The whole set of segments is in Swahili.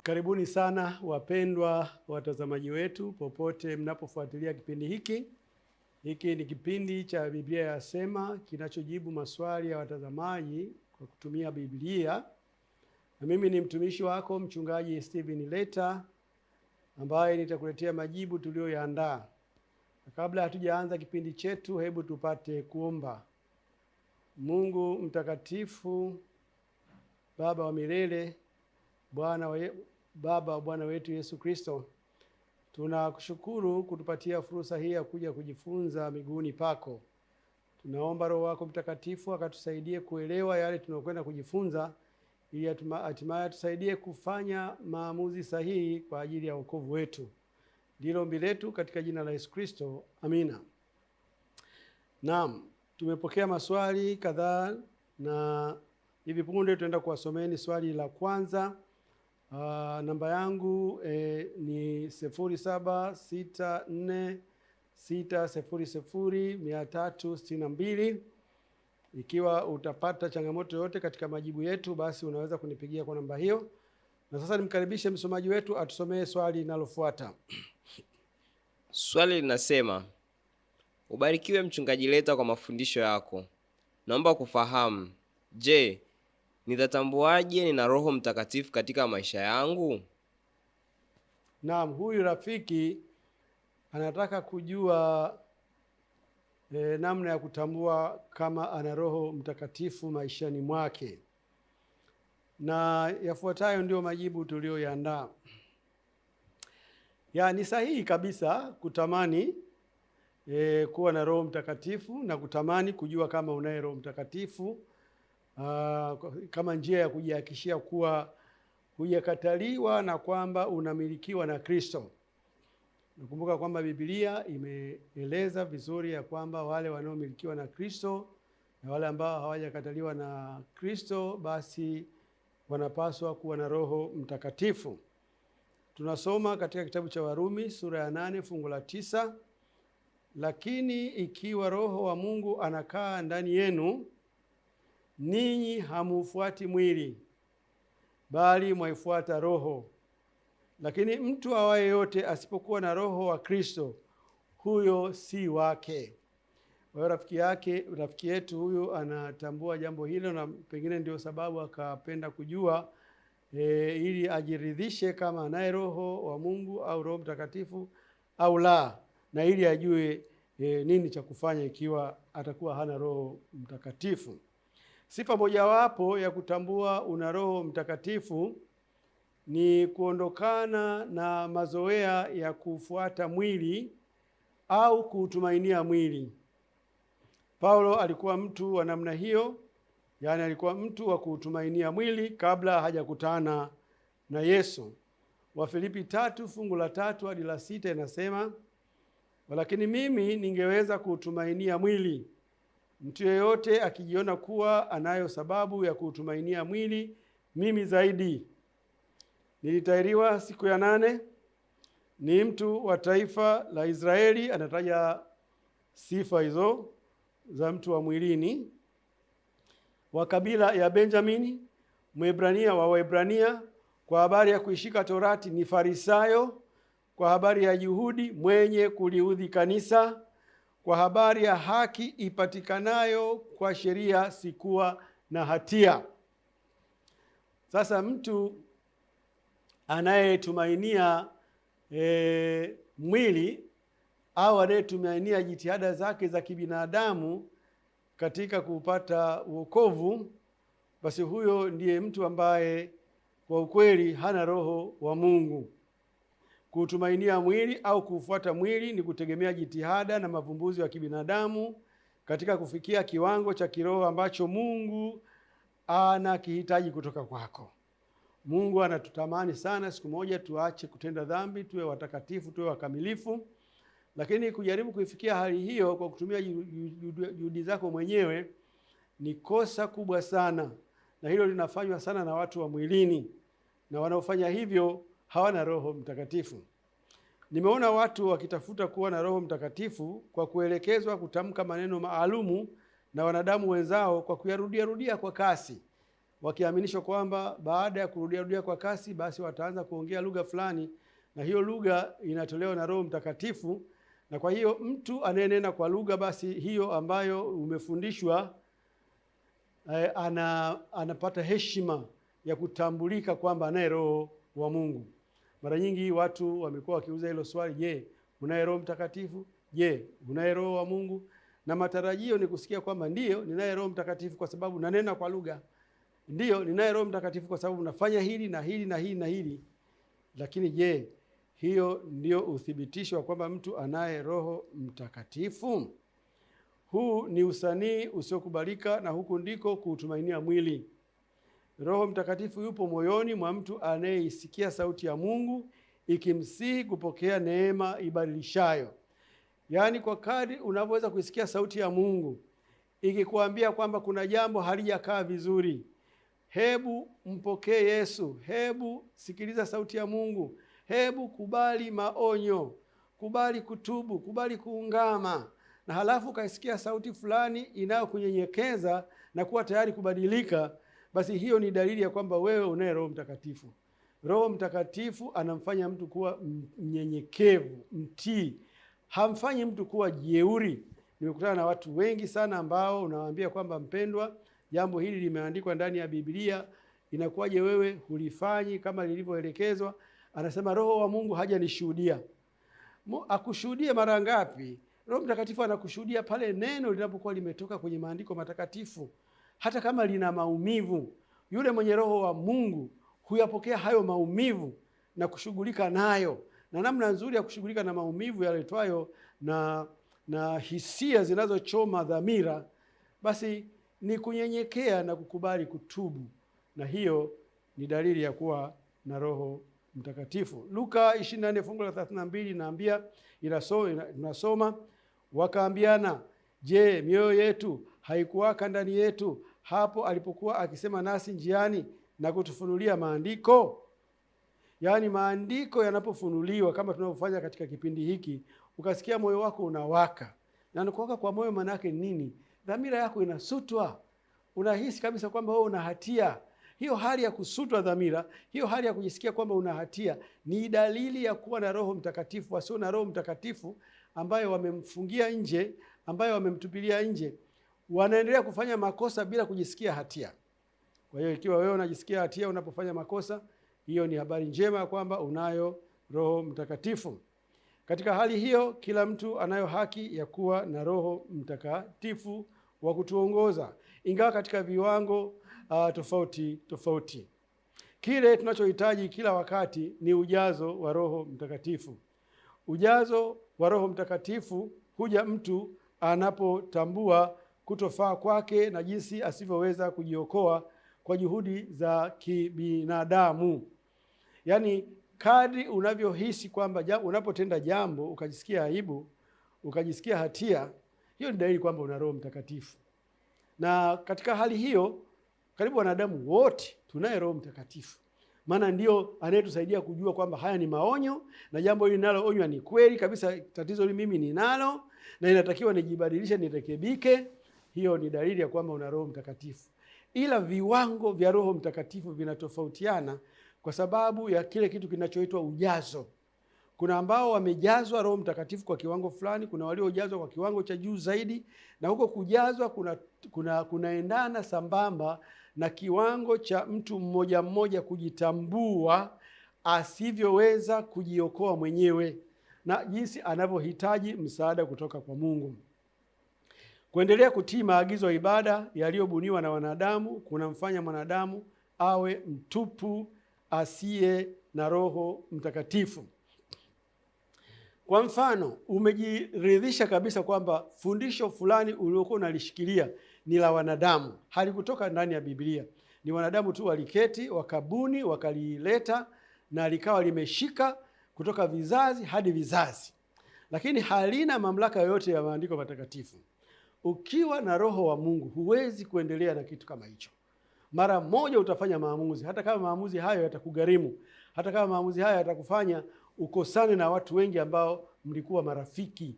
Karibuni sana wapendwa watazamaji wetu popote mnapofuatilia kipindi hiki. Hiki ni kipindi cha Biblia Yasema kinachojibu maswali ya watazamaji kwa kutumia Biblia. Na mimi ni mtumishi wako mchungaji Steven Leta ambaye nitakuletea majibu tuliyoyaandaa. Na kabla hatujaanza kipindi chetu, hebu tupate kuomba. Mungu mtakatifu, Baba wa milele, Baba wa Bwana wetu Yesu Kristo, tunakushukuru kutupatia fursa hii ya kuja kujifunza miguuni pako. Tunaomba Roho wako Mtakatifu akatusaidie kuelewa yale tunayokwenda kujifunza, ili hatimaye tusaidie kufanya maamuzi sahihi kwa ajili ya wokovu wetu. Ndilo ombi letu katika jina la Yesu Kristo. Amina. Naam, tumepokea maswali kadhaa na hivi punde tutaenda kuwasomeni swali la kwanza. Namba yangu ni 0764600362. Ikiwa utapata changamoto yote katika majibu yetu, basi unaweza kunipigia kwa namba hiyo. Na sasa nimkaribishe msomaji wetu atusomee swali linalofuata. Swali linasema: ubarikiwe mchungaji Leta kwa mafundisho yako. Naomba kufahamu, je, nitatambuaje nina Roho Mtakatifu katika maisha yangu? Naam, huyu rafiki anataka kujua namna ya kutambua kama ana Roho Mtakatifu maishani mwake. Na yafuatayo ndio majibu tuliyoyaandaa. Ni sahihi kabisa kutamani kuwa na Roho Mtakatifu na kutamani kujua kama unaye Roho Mtakatifu kama njia ya kujihakikishia kuwa hujakataliwa na kwamba unamilikiwa na Kristo. Nakumbuka kwamba Biblia imeeleza vizuri ya kwamba wale wanaomilikiwa na Kristo na wale ambao hawajakataliwa na Kristo basi wanapaswa kuwa na Roho Mtakatifu. Tunasoma katika kitabu cha Warumi sura ya 8 fungu la 9. Lakini ikiwa Roho wa Mungu anakaa ndani yenu, ninyi hamufuati mwili, bali mwaifuata Roho. Lakini mtu awaye yote asipokuwa na Roho wa Kristo, huyo si wake. Kwa hiyo rafiki yetu huyu anatambua jambo hilo, na pengine ndio sababu akapenda kujua ili ajiridhishe kama anaye Roho wa Mungu au Roho Mtakatifu au la, na ili ajue nini cha kufanya ikiwa atakuwa hana Roho Mtakatifu. Sifa mojawapo ya kutambua una Roho Mtakatifu ni kuondokana na mazoea ya kufuata mwili au kuutumainia mwili. Paulo alikuwa mtu wa namna hiyo, alikuwa mtu wa kuutumainia mwili kabla hajakutana na Yesu. Wafilipi 3 fungu la 3 hadi la 6 inasema: walakini mimi ningeweza kuutumainia mwili. Mtu yeyote akijiona kuwa anayo sababu ya kuutumainia mwili, mimi zaidi. Nilitahiriwa siku ya 8. Ni mtu wa taifa la Israeli. Anataja sifa hizo za mtu wa mwilini. Wa kabila ya Benjamini, Mwebrania wa Waebrania. Kwa habari ya kuishika Torati ni Farisayo. Kwa habari ya juhudi, mwenye kuliudhi kanisa. Kwa habari ya haki ipatikanayo kwa sheria, sikuwa na hatia. Sasa mtu anayetumainia mwili au anayetumainia jitihada zake za kibinadamu katika kupata wokovu, basi huyo ndiye mtu ambaye kwa ukweli hana Roho wa Mungu. Kutumainia mwili au kufuata mwili ni kutegemea jitihada na mavumbuzi ya kibinadamu katika kufikia kiwango cha kiroho ambacho Mungu anakihitaji kutoka kwako. Mungu anatutamani sana siku moja tuache kutenda dhambi, tuwe watakatifu, tuwe wakamilifu. Lakini kujaribu kuifikia hali hiyo kwa kutumia juhudi zako mwenyewe ni kosa kubwa sana, na hilo linafanywa sana na watu wa mwilini, na wanaofanya hivyo hawana Roho Mtakatifu. Nimeona watu wakitafuta kuwa na Roho Mtakatifu kwa kuelekezwa kutamka maneno maalumu na wanadamu wenzao kwa kuyarudia kwa kasi. wakiaminishwa kwamba baada ya kurudia kwa kasi basi wataanza kuongea lugha fulani, na hiyo lugha inatolewa na Roho Mtakatifu. Na kwa hiyo mtu anayenena kwa lugha, basi hiyo ambayo umefundishwa, anapata heshima ya kutambulika kwamba anaye Roho wa Mungu. Mara nyingi watu wamekuwa wakiuza hilo swali, je, unaye Roho Mtakatifu? Je, unaye Roho wa Mungu? Na matarajio ni kusikia kwamba ndiyo, ninaye Roho Mtakatifu kwa sababu nanena kwa lugha. Ndiyo, ninaye Roho Mtakatifu kwa sababu nafanya hili na hili na hili na hili. Lakini je, hiyo ndio uthibitisho wa kwamba mtu anaye Roho Mtakatifu? Huu ni usanii usiokubalika, na huku ndiko kuutumainia mwili. Roho Mtakatifu yupo moyoni mwa mtu anayeisikia sauti ya Mungu ikimsihi kupokea neema ibadilishayo. Yaani, kwa kadri unavyoweza kuisikia sauti ya Mungu ikikuambia kwamba kuna jambo halijakaa vizuri, hebu mpokee Yesu, hebu sikiliza sauti ya Mungu, hebu kubali maonyo, kubali kutubu, kubali kuungama, na halafu kaisikia sauti fulani inayokunyenyekeza na kuwa tayari kubadilika, basi hiyo ni dalili ya kwamba wewe unaye Roho Mtakatifu. Roho Mtakatifu anamfanya mtu kuwa mnyenyekevu, mtii, hamfanyi mtu kuwa jeuri. Nimekutana na watu wengi sana ambao unawaambia kwamba, mpendwa, jambo hili limeandikwa ndani ya Biblia, inakuwaje wewe hulifanyi kama lilivyoelekezwa? Anasema Roho wa Mungu hajanishuhudia. Akushuhudie mara ngapi? Roho Mtakatifu anakushuhudia pale neno linapokuwa limetoka kwenye maandiko matakatifu. Hata kama lina maumivu, yule mwenye Roho wa Mungu huyapokea hayo maumivu na kushughulika nayo. Na namna nzuri ya kushughulika na maumivu yaletwayo na hisia zinazochoma dhamira, basi ni kunyenyekea na kukubali kutubu, na hiyo ni dalili ya kuwa na Roho Mtakatifu. Luka 24 fungu la 32 naambia, inasoma, wakaambiana, je, mioyo yetu haikuwaka ndani yetu hapo alipokuwa akisema nasi njiani na kutufunulia maandiko? Yaani, maandiko yanapofunuliwa kama tunavyofanya katika kipindi hiki, ukasikia moyo wako unawaka. Na kuwaka kwa moyo maana yake nini? Dhamira yako inasutwa. Unahisi kabisa kwamba wewe una hatia. Hiyo hali ya kusutwa dhamira, hiyo hali ya kujisikia kwamba una hatia ni dalili ya kuwa na Roho Mtakatifu. Wasio na Roho Mtakatifu, ambayo wamemfungia nje, ambayo wamemtupilia nje, wanaendelea kufanya makosa bila kujisikia hatia. Kwa hiyo ikiwa wewe unajisikia hatia unapofanya makosa, hiyo ni habari njema kwamba unayo Roho Mtakatifu. Katika hali hiyo, kila mtu anayo haki ya kuwa na Roho Mtakatifu wa kutuongoza, ingawa katika viwango tofauti tofauti. Kile tunachohitaji kila wakati ni ujazo wa Roho Mtakatifu. Ujazo wa Roho Mtakatifu huja mtu anapotambua kutofaa kwake na jinsi asivyoweza kujiokoa kwa juhudi za kibinadamu. Yaani, kadri unavyohisi kwamba unapotenda jambo ukajisikia aibu, ukajisikia hatia, hiyo ni dalili kwamba una Roho Mtakatifu. Na katika hali hiyo, karibu wanadamu wote tunaye Roho Mtakatifu. Maana ndio anayetusaidia kujua kwamba haya ni maonyo, na jambo hili ninaloonywa ni kweli kabisa, tatizo hili mimi ninalo na inatakiwa nijibadilishe, nirekebike. Hiyo ni dalili ya kwamba una Roho Mtakatifu. Ila viwango vya Roho Mtakatifu vinatofautiana kwa sababu ya kile kitu kinachoitwa ujazo. Kuna ambao wamejazwa Roho Mtakatifu kwa kiwango fulani, kuna waliojazwa kwa kiwango cha juu zaidi, na huko kujazwa kunaendana sambamba na kiwango cha mtu mmoja mmoja kujitambua asivyoweza kujiokoa mwenyewe na jinsi anavyohitaji msaada kutoka kwa Mungu. Kuendelea kutii maagizo ya ibada yaliyobuniwa na wanadamu kunamfanya mwanadamu awe mtupu, asiye na Roho Mtakatifu. Kwa mfano, umejiridhisha kabisa kwamba fundisho fulani uliokuwa unalishikilia ni la wanadamu, halikutoka ndani ya Biblia. Ni wanadamu tu waliketi, wakabuni, wakalileta na likawa limeshika kutoka vizazi hadi vizazi, lakini halina mamlaka yoyote ya maandiko matakatifu. Ukiwa na Roho wa Mungu huwezi kuendelea na kitu kama hicho. Mara moja utafanya maamuzi, hata kama maamuzi hayo yatakugharimu, hata kama maamuzi hayo yatakufanya ukosane na watu wengi ambao mlikuwa marafiki.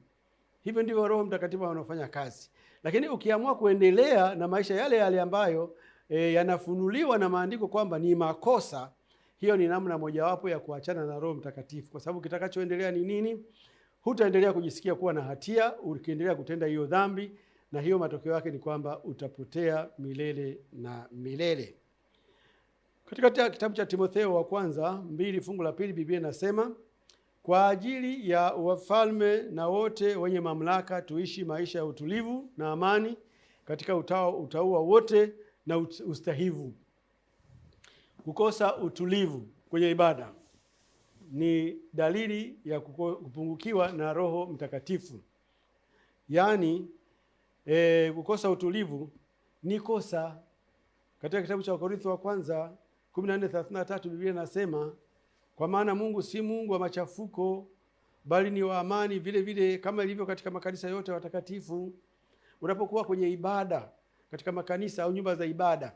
Hivyo ndivyo Roho Mtakatifu anafanya kazi. Lakini ukiamua kuendelea na maisha yale yale ambayo yanafunuliwa na maandiko kwamba ni makosa, hiyo ni namna mojawapo ya kuachana na Roho Mtakatifu, kwa sababu kitakachoendelea ni nini? Hutaendelea kujisikia kuwa na hatia ukiendelea kutenda hiyo dhambi, na hiyo matokeo yake ni kwamba utapotea milele na milele. Katika kitabu cha Timotheo wa kwanza 2 fungu la 2, Biblia inasema, kwa ajili ya wafalme na wote wenye mamlaka tuishi maisha ya utulivu na amani katika utauwa wote na ustahivu. Kukosa utulivu kwenye ibada ni dalili ya kupungukiwa na Roho Mtakatifu. Yaani kukosa utulivu ni kosa. Katika kitabu cha Wakorintho wa kwanza 14:33 Biblia inasema, kwa maana Mungu si Mungu wa machafuko bali ni wa amani, vile vile kama ilivyo katika makanisa yote watakatifu. Unapokuwa kwenye ibada katika makanisa au nyumba za ibada,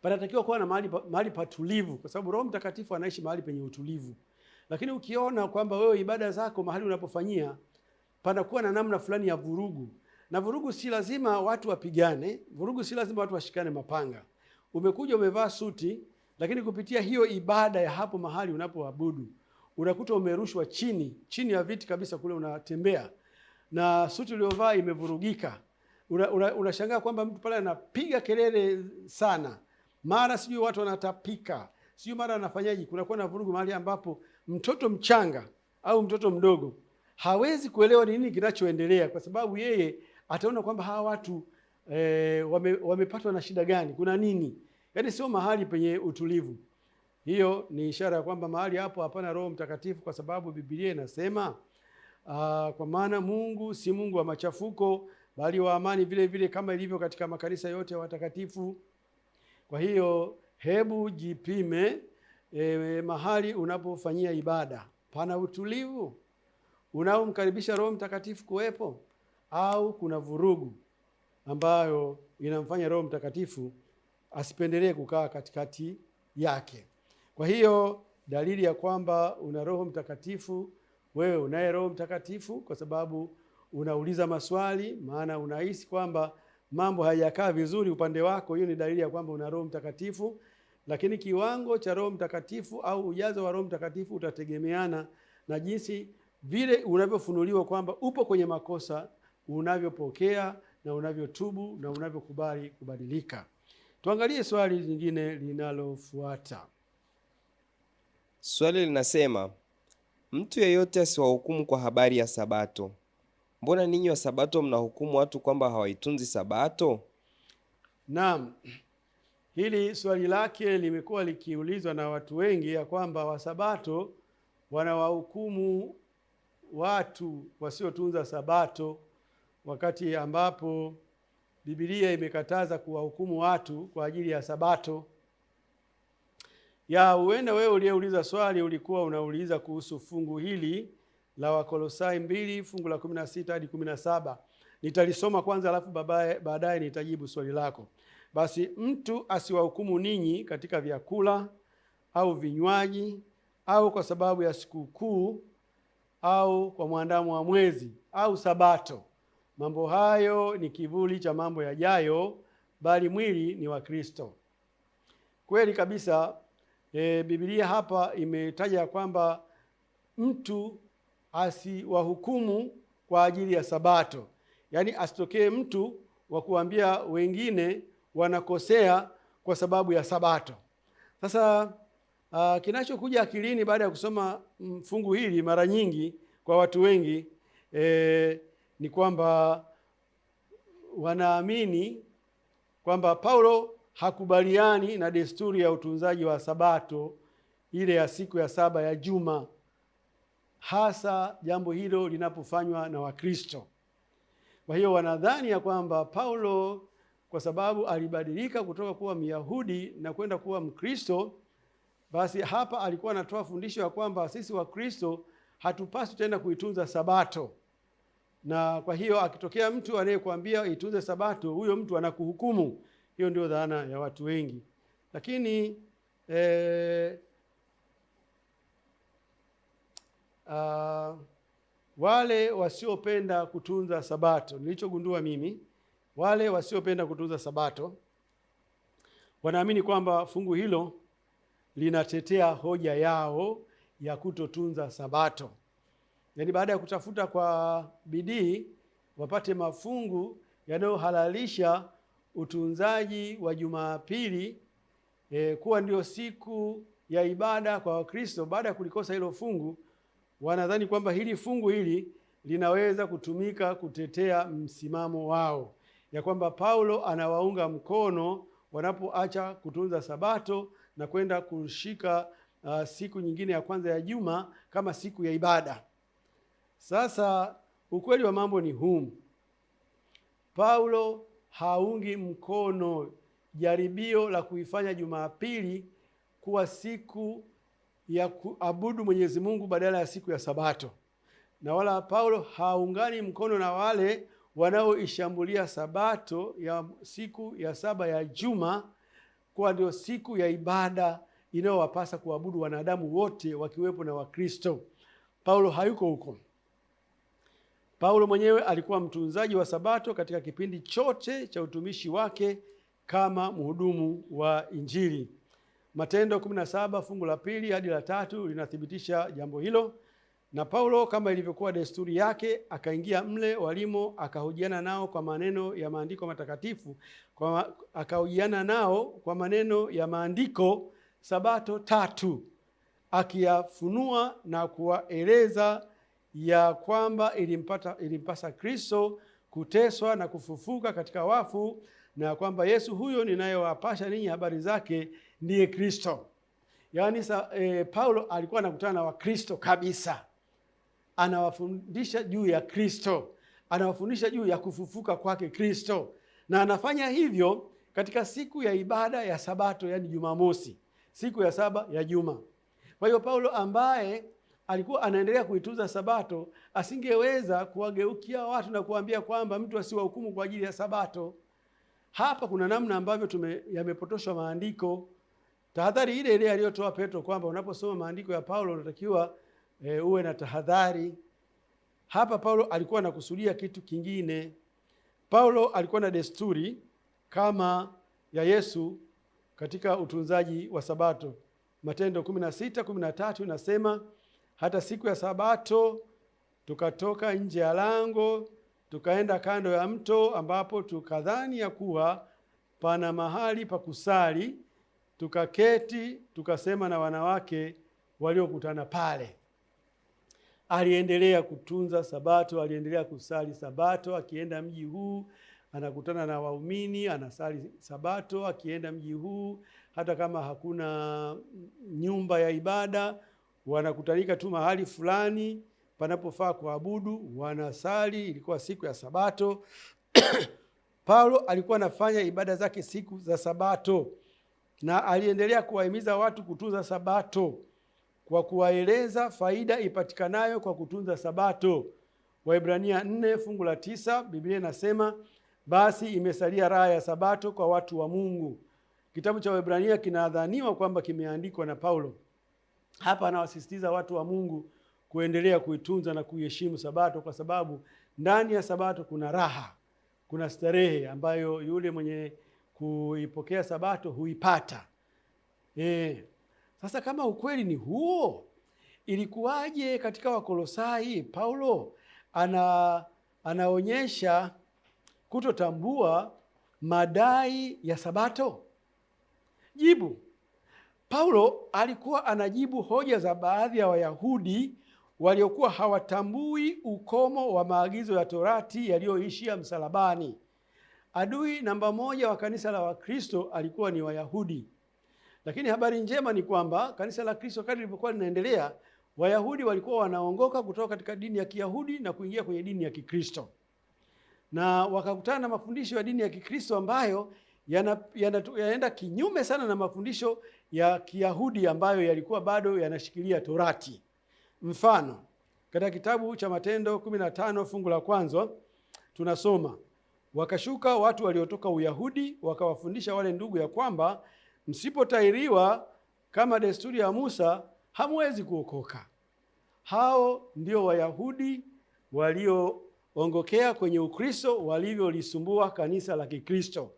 panatakiwa kuwa na mahali patulivu, kwa sababu Roho Mtakatifu anaishi mahali penye utulivu. Lakini ukiona kwamba wewe ibada zako mahali unapofanyia panakuwa na namna fulani ya vurugu, na vurugu si lazima watu wapigane, vurugu si lazima watu washikane mapanga. Umekuja umevaa suti, lakini kupitia hiyo ibada ya hapo mahali unapoabudu unakuta umerushwa chini ya viti kabisa kule unatembea, na suti uliyovaa imevurugika. Unashangaa kwamba mtu pale anapiga kelele sana, mara sijui watu wanatapika, sijui mara anafanyaje. Kunakuwa na vurugu mahali ambapo mtoto mchanga au mtoto mdogo hawezi kuelewa nini kinachoendelea, kwa sababu yeye ataona kwamba hawa watu wamepatwa na shida gani, kuna nini? Yaani sio mahali penye utulivu. Hiyo ni ishara ya kwamba mahali hapo hapana Roho Mtakatifu, kwa sababu Biblia inasema kwa maana Mungu si Mungu wa machafuko bali wa amani, vile vile kama ilivyo katika makanisa yote ya watakatifu. Kwa hiyo hebu jipime, mahali unapofanyia ibada pana utulivu unaomkaribisha Roho Mtakatifu kuwepo, au kuna vurugu ambayo inamfanya Roho Mtakatifu asipendelee kukaa katikati yake. Kwa hiyo dalili ya kwamba una Roho Mtakatifu, wewe unaye Roho Mtakatifu kwa sababu unauliza maswali, maana unahisi kwamba mambo hayakaa vizuri upande wako, hiyo ni dalili ya kwamba una Roho Mtakatifu. Lakini kiwango cha Roho Mtakatifu au ujazo wa Roho Mtakatifu utategemeana na jinsi vile unavyofunuliwa kwamba upo kwenye makosa, unavyopokea na unavyotubu na unavyokubali kubadilika. Tuangalie swali lingine linalofuata. Swali linasema, mtu yeyote asiwahukumu kwa habari ya Sabato. Mbona ninyi wa Sabato mnahukumu watu kwamba hawaitunzi Sabato? Naam, hili swali lake limekuwa likiulizwa na watu wengi, ya kwamba wa Sabato wanawahukumu watu wasiotunza Sabato, wakati ambapo Biblia imekataza kuwahukumu watu kwa ajili ya Sabato. Huenda wewe uliyeuliza swali ulikuwa unauliza kuhusu fungu hili la Wakolosai 2 fungu la 16 hadi 17. Nitalisoma kwanza, alafu baadaye nitajibu swali lako. Basi mtu asiwahukumu ninyi katika vyakula au vinywaji au kwa sababu ya sikukuu au kwa mwandamo wa mwezi au Sabato. Mambo hayo ni kivuli cha mambo yajayo, bali mwili ni wa Kristo. Kweli kabisa, Biblia hapa imetaja kwamba mtu asiwahukumu kwa ajili ya Sabato. Yaani asitokee mtu wa kuambia wengine wanakosea kwa sababu ya Sabato. Sasa kinachokuja akilini baada ya kusoma fungu hili mara nyingi kwa watu wengi ni kwamba wanaamini kwamba Paulo hakubaliani na desturi ya utunzaji wa Sabato ile ya siku ya 7 ya juma, hasa jambo hilo linapofanywa na Wakristo. Kwa hiyo wanadhani ya kwamba Paulo, kwa sababu alibadilika kutoka kuwa Myahudi na kwenda kuwa Mkristo, basi hapa alikuwa anatoa fundisho ya kwamba sisi Wakristo hatupaswi tena kuitunza Sabato. Na kwa hiyo akitokea mtu anayekuambia itunze Sabato, huyo mtu anakuhukumu. Hiyo ndio dhana ya watu wengi. Lakini wale wasiopenda kutunza Sabato, nilichogundua mimi, wale wasiopenda kutunza Sabato wanaamini kwamba fungu hilo linatetea hoja yao ya kutotunza Sabato. Yaani baada ya kutafuta kwa bidii wapate mafungu yanayohalalisha utunzaji wa Jumapili kuwa ndio siku ya ibada kwa Wakristo, baada ya kulikosa hilo fungu, wanadhani kwamba hili fungu hili linaweza kutumika kutetea msimamo wao, ya kwamba Paulo anawaunga mkono wanapoacha kutunza Sabato na kwenda kushika siku nyingine ya kwanza ya juma kama siku ya ibada. Sasa ukweli wa mambo ni huu: Paulo haungi mkono jaribio la kuifanya Jumapili kuwa siku ya kuabudu Mwenyezi Mungu badala ya siku ya Sabato, na wala Paulo haungani mkono na wale wanaoishambulia Sabato ya siku ya saba ya juma kuwa ndio siku ya ibada inayowapasa kuabudu wanadamu wote wakiwepo na Wakristo. Paulo hayuko huko. Paulo mwenyewe alikuwa mtunzaji wa Sabato katika kipindi chote cha utumishi wake kama mhudumu wa Injili. Matendo 17 fungu la 2 hadi la 3 linathibitisha jambo hilo. Na Paulo kama ilivyokuwa desturi yake akaingia mle walimo, akahojiana nao kwa maneno ya maandiko matakatifu, akahojiana nao kwa maneno ya maandiko Sabato 3, akiyafunua na kuwaeleza ya kwamba ilimpasa Kristo kuteswa na kufufuka katika wafu, na kwamba Yesu huyo ninayowapasha ninyi habari zake ndiye Kristo. Yaani Paulo alikuwa anakutana na Wakristo kabisa, anawafundisha juu ya Kristo, anawafundisha juu ya kufufuka kwake Kristo, na anafanya hivyo katika siku ya ibada ya Sabato, yani Jumamosi, siku ya saba ya juma. Kwa hiyo Paulo ambaye alikuwa anaendelea kuitunza Sabato asingeweza kuwageukia watu na kuambia kwamba mtu asiwahukumu kwa ajili ya Sabato. Hapa kuna namna ambavyo yamepotoshwa maandiko. Tahadhari ile ile aliyotoa Petro kwamba unaposoma maandiko ya Paulo unatakiwa uwe na tahadhari. Hapa Paulo alikuwa anakusudia kitu kingine. Paulo alikuwa na desturi kama ya Yesu katika utunzaji wa Sabato. Matendo 16:13 inasema, hata siku ya Sabato tukatoka nje ya lango tukaenda kando ya mto, ambapo tukadhani ya kuwa pana mahali pa kusali, tukaketi tukasema na wanawake waliokutana pale. Aliendelea kutunza Sabato, aliendelea kusali Sabato. Akienda mji huu anakutana na waumini, anasali Sabato. Akienda mji huu, hata kama hakuna nyumba ya ibada, wanakutanika tu mahali fulani panapofaa kuabudu, wanasali. Ilikuwa siku ya Sabato. Paulo alikuwa anafanya ibada zake siku za Sabato, na aliendelea kuwahimiza watu kutunza Sabato kwa kuwaeleza faida ipatikanayo kwa kutunza Sabato. Waebrania 4 fungu la 9, Biblia inasema, basi imesalia raha ya Sabato kwa watu wa Mungu. Kitabu cha Waebrania kinadhaniwa kwamba kimeandikwa na Paulo. Hapa anawasisitiza watu wa Mungu kuendelea kuitunza na kuiheshimu Sabato, kwa sababu ndani ya Sabato kuna raha, kuna starehe ambayo yule mwenye kuipokea Sabato huipata. Sasa kama ukweli ni huo, ilikuwaje katika Wakolosai Paulo anaonyesha kutotambua madai ya Sabato? Jibu: Paulo alikuwa anajibu hoja za baadhi ya Wayahudi waliokuwa hawatambui ukomo wa maagizo ya Torati yaliyoishia msalabani. Adui namba moja wa kanisa la Wakristo alikuwa ni Wayahudi. Lakini habari njema ni kwamba kanisa la Kristo kadri lilivyokuwa linaendelea, Wayahudi walikuwa wanaongoka kutoka katika dini ya Kiyahudi na kuingia kwenye dini ya Kikristo, na wakakutana na mafundisho ya dini ya Kikristo ambayo yanaenda kinyume sana na mafundisho ya Kiyahudi ambayo yalikuwa bado yanashikilia Torati. Mfano, katika kitabu cha Matendo 15 fungu la 1 tunasoma, wakashuka watu waliotoka Uyahudi wakawafundisha wale ndugu ya kwamba msipotahiriwa kama desturi ya Musa hamwezi kuokoka. Hao ndio Wayahudi walioongokea kwenye Ukristo walivyolisumbua kanisa la Kikristo.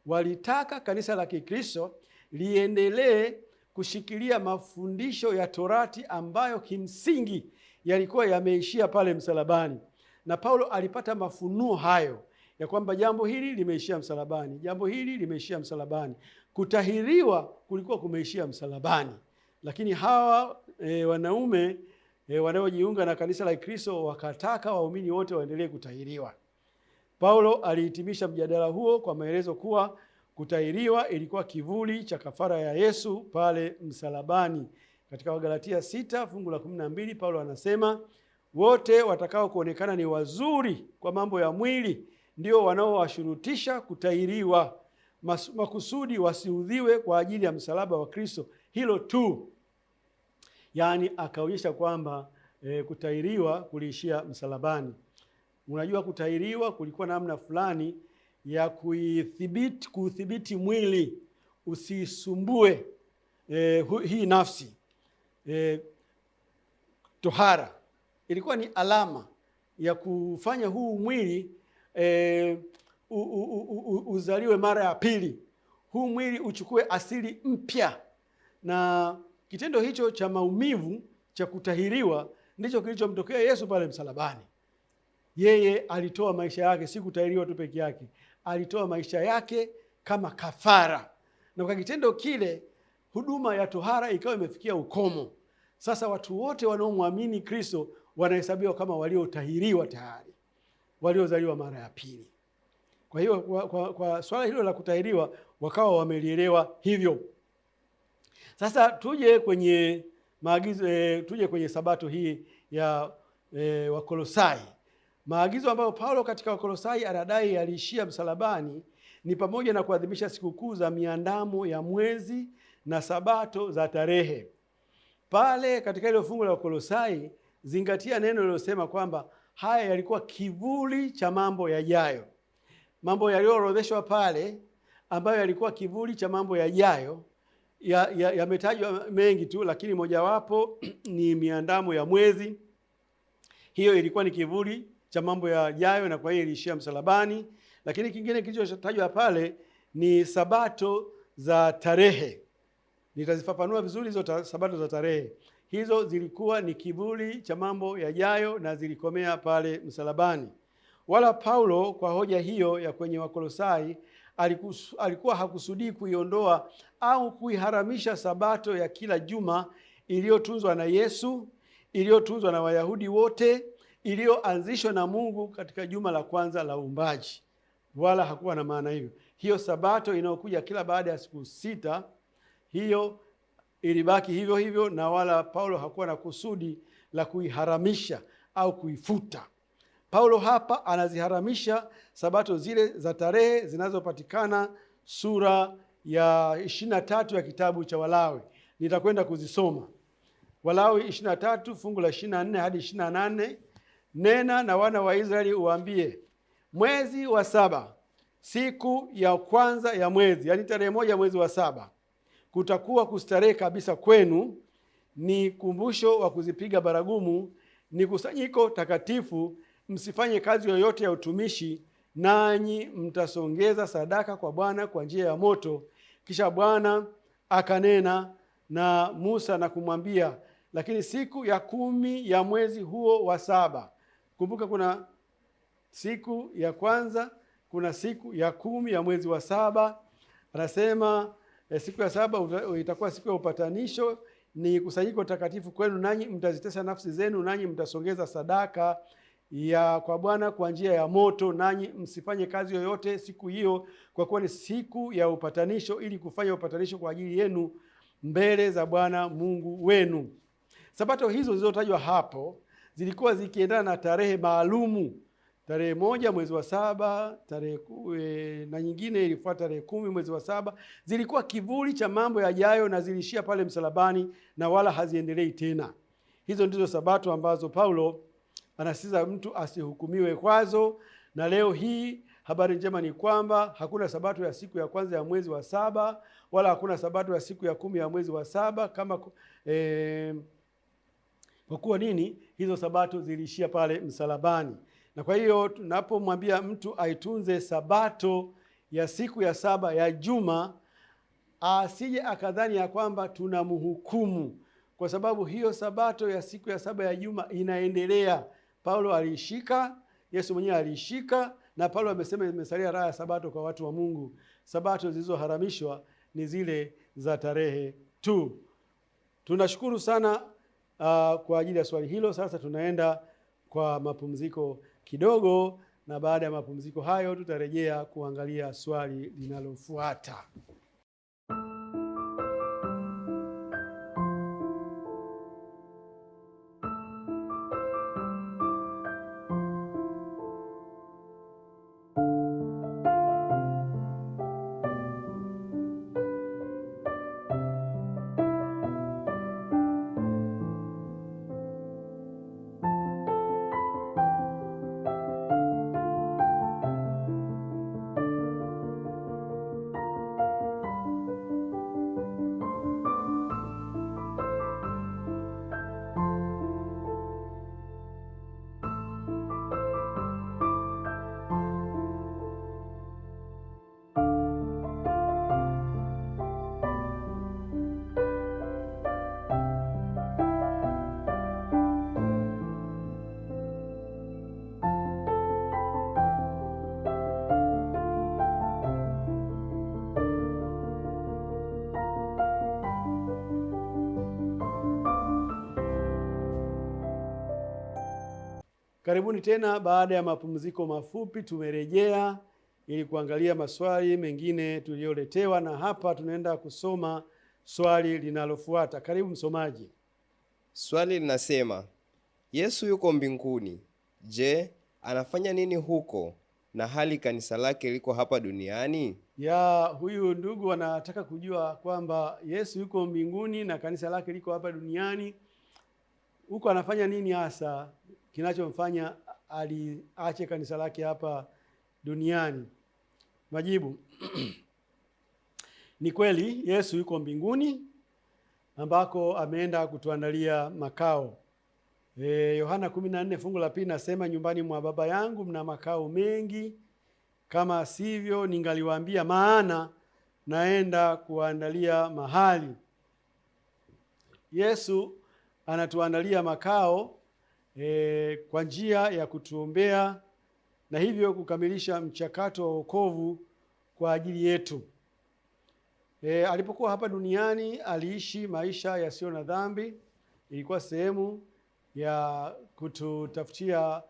Walitaka kanisa la Kikristo liendelee kushikilia mafundisho ya Torati ambayo kimsingi yalikuwa yameishia pale msalabani. Na Paulo alipata mafunuo hayo ya kwamba jambo hili limeishia msalabani, jambo hili limeishia msalabani. Kutahiriwa kulikuwa kumeishia msalabani, lakini hawa wanaume wanaojiunga na kanisa la Kristo wakataka waumini wote waendelee kutahiriwa. Paulo alihitimisha mjadala huo kwa maelezo kuwa kutahiriwa ilikuwa kivuli cha kafara ya Yesu pale msalabani. Katika Wagalatia 6 fungu la 12 Paulo anasema, wote watakao kuonekana ni wazuri kwa mambo ya mwili ndio wanaowashurutisha kutahiriwa, makusudi wasiudhiwe kwa ajili ya msalaba wa Kristo. Hilo tu. Yaani akaonyesha kwamba kutahiriwa kuliishia msalabani. Unajua, kutahiriwa kulikuwa namna fulani ya kuudhibiti mwili usisumbue hii nafsi. Tohara ilikuwa ni alama ya kufanya huu mwili uzaliwe mara ya pili, huu mwili uchukue asili mpya. Na kitendo hicho cha maumivu cha kutahiriwa ndicho kilichomtokea Yesu pale msalabani. Yeye alitoa maisha yake, si kutahiriwa tu peke yake, alitoa maisha yake kama kafara. Na kwa kitendo kile huduma ya tohara ikawa imefikia ukomo. Sasa watu wote wanaomwamini Kristo wanahesabiwa kama waliotahiriwa tayari, waliozaliwa mara ya pili. Kwa hiyo kwa swala hilo la kutahiriwa wakawa wamelielewa hivyo. Sasa tuje kwenye maagizo, tuje kwenye sabato hii ya Wakolosai. Maagizo ambayo Paulo katika Wakolosai anadai yaliishia msalabani ni pamoja na kuadhimisha sikukuu za miandamo ya mwezi na sabato za tarehe. Pale katika ile fungu la Wakolosai, zingatia neno lilosema kwamba haya yalikuwa kivuli cha mambo yajayo. Mambo yaliyoorodheshwa pale ambayo yalikuwa kivuli cha mambo yajayo yametajwa mengi tu, lakini mojawapo ni miandamo ya mwezi. Hiyo ilikuwa ni kivuli cha mambo yajayo na kwa hiyo iliishia msalabani. Lakini kingine kilichotajwa pale ni sabato za tarehe. Nitazifafanua vizuri hizo sabato za tarehe. Hizo zilikuwa ni kivuli cha mambo yajayo na zilikomea pale msalabani. Wala Paulo kwa hoja hiyo ya kwenye Wakolosai alikuwa hakusudii kuiondoa au kuiharamisha sabato ya kila juma iliyotunzwa na Yesu, iliyotunzwa na Wayahudi wote, iliyoanzishwa na Mungu katika juma la kwanza la uumbaji. Wala hakuwa na maana hiyo. Hiyo sabato inayokuja kila baada ya siku 6, hiyo ilibaki hivyo hivyo, na wala Paulo hakuwa na kusudi la kuiharamisha au kuifuta. Paulo hapa anaziharamisha sabato zile za tarehe zinazopatikana sura ya 23 ya kitabu cha Walawi. Nitakwenda kuzisoma. Walawi 23 fungu la 24 hadi 28. Nena na wana wa Israeli uambie, mwezi wa 7 siku ya kwanza ya mwezi, yani tarehe 1 mwezi wa 7, kutakuwa kustarehe kabisa kwenu, ni kumbusho wa kuzipiga baragumu, ni kusanyiko takatifu, msifanye kazi yoyote ya utumishi, nanyi mtasongeza sadaka kwa Bwana kwa njia ya moto. Kisha Bwana akanena na Musa na kumwambia, lakini siku ya 10 ya mwezi huo wa 7. Kumbuka kuna siku ya kwanza, kuna siku ya 10 ya mwezi wa 7. Anasema siku ya 7 itakuwa siku ya upatanisho, ni kusanyiko takatifu kwenu, nanyi mtazitesa nafsi zenu, nanyi mtasongeza sadaka ya kwa Bwana kwa njia ya moto, nanyi msifanye kazi yoyote siku hiyo, kwa kuwa ni siku ya upatanisho, ili kufanya upatanisho kwa ajili yenu mbele za Bwana Mungu wenu. Sabato hizo zilizotajwa hapo zilikuwa zikiendana na tarehe maalumu. Tarehe 1 mwezi wa 7, na nyingine ilifuata tarehe 10 mwezi wa 7. Zilikuwa kivuli cha mambo yajayo na zilishia pale msalabani na wala haziendelei tena. Hizo ndizo sabato ambazo Paulo anasisitiza mtu asihukumiwe kwazo. Na leo hii habari njema ni kwamba hakuna sabato ya siku ya kwanza ya mwezi wa 7, wala hakuna sabato ya siku ya 10 ya mwezi wa 7 kama kwa kuwa nini? Hizo sabato ziliishia pale msalabani. Na kwa hiyo tunapomwambia mtu aitunze sabato ya siku ya 7 ya juma, asije akadhani ya kwamba tunamhukumu, kwa sababu hiyo sabato ya siku ya saba ya juma inaendelea. Paulo aliishika, Yesu mwenyewe aliishika, na Paulo amesema imesalia raha ya sabato kwa watu wa Mungu. Sabato zilizoharamishwa ni zile za tarehe tu. Tunashukuru sana kwa ajili ya swali hilo. Sasa tunaenda kwa mapumziko kidogo, na baada ya mapumziko hayo tutarejea kuangalia swali linalofuata. Karibuni tena. Baada ya mapumziko mafupi tumerejea ili kuangalia maswali mengine tuliyoletewa, na hapa tunaenda kusoma swali linalofuata. Karibu msomaji. Swali linasema, Yesu yuko mbinguni. Je, anafanya nini huko na hali kanisa lake liko hapa duniani? Huyu ndugu anataka kujua kwamba Yesu yuko mbinguni na kanisa lake liko hapa duniani. Huko anafanya nini hasa kinachomfanya aliache kanisa lake hapa duniani? Majibu. Ni kweli Yesu yuko mbinguni ambako ameenda kutuandalia makao. Yohana 14 fungu la 2 nasema, nyumbani mwa Baba yangu mna makao mengi, kama sivyo ningaliwaambia, maana naenda kuandalia mahali. Yesu anatuandalia makao kwa njia ya kutuombea na hivyo kukamilisha mchakato wa wokovu kwa ajili yetu. Alipokuwa hapa duniani aliishi maisha yasiyo na dhambi. Ilikuwa sehemu ya kututafutia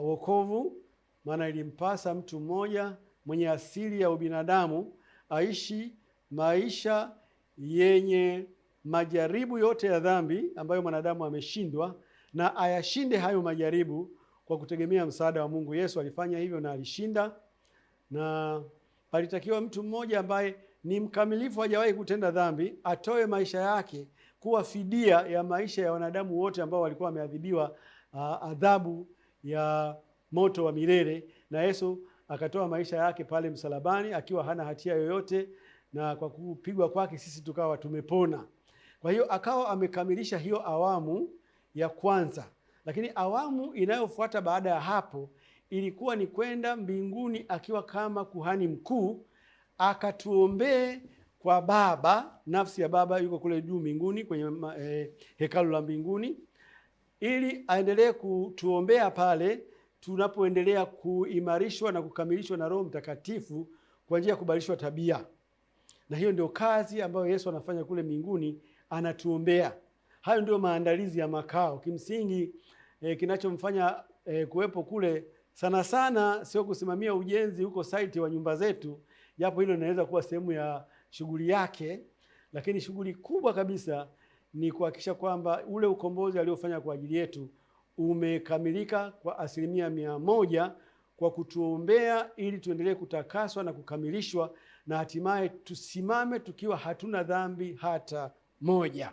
wokovu, maana ilimpasa mtu mmoja mwenye asili ya ubinadamu aishi maisha yenye majaribu yote ya dhambi ambayo mwanadamu ameshindwa, na ayashinde hayo majaribu kwa kutegemea msaada wa Mungu. Yesu alifanya hivyo na alishinda, na palitakiwa mtu mmoja ambaye ni mkamilifu, hajawahi kutenda dhambi, atoe maisha yake kuwa fidia ya maisha ya wanadamu wote ambao walikuwa wameadhibiwa adhabu ya moto wa milele. Na Yesu akatoa maisha yake pale msalabani akiwa hana hatia yoyote, na kwa kupigwa kwake sisi tukawa tumepona. Kwa hiyo akawa amekamilisha hiyo awamu ya kwanza, lakini awamu inayofuata baada ya hapo ilikuwa ni kwenda mbinguni akiwa kama kuhani mkuu, akatuombee kwa Baba. Nafsi ya Baba yuko kule juu mbinguni kwenye hekalu la mbinguni, ili aendelee kutuombea pale tunapoendelea kuimarishwa na kukamilishwa na Roho Mtakatifu kwa njia ya kubadilishwa tabia. Na hiyo ndio kazi ambayo Yesu anafanya kule mbinguni, anatuombea. Hayo ndio maandalizi ya makao. Kimsingi kinachomfanya kuwepo kule sana sana sio kusimamia ujenzi huko site wa nyumba zetu, japo hilo linaweza kuwa sehemu ya shughuli yake, lakini shughuli kubwa kabisa ni kuhakikisha kwamba ule ukombozi aliofanya kwa ajili yetu umekamilika kwa 100% kwa kutuombea, ili tuendelee kutakaswa na kukamilishwa, na hatimaye tusimame tukiwa hatuna dhambi hata moja.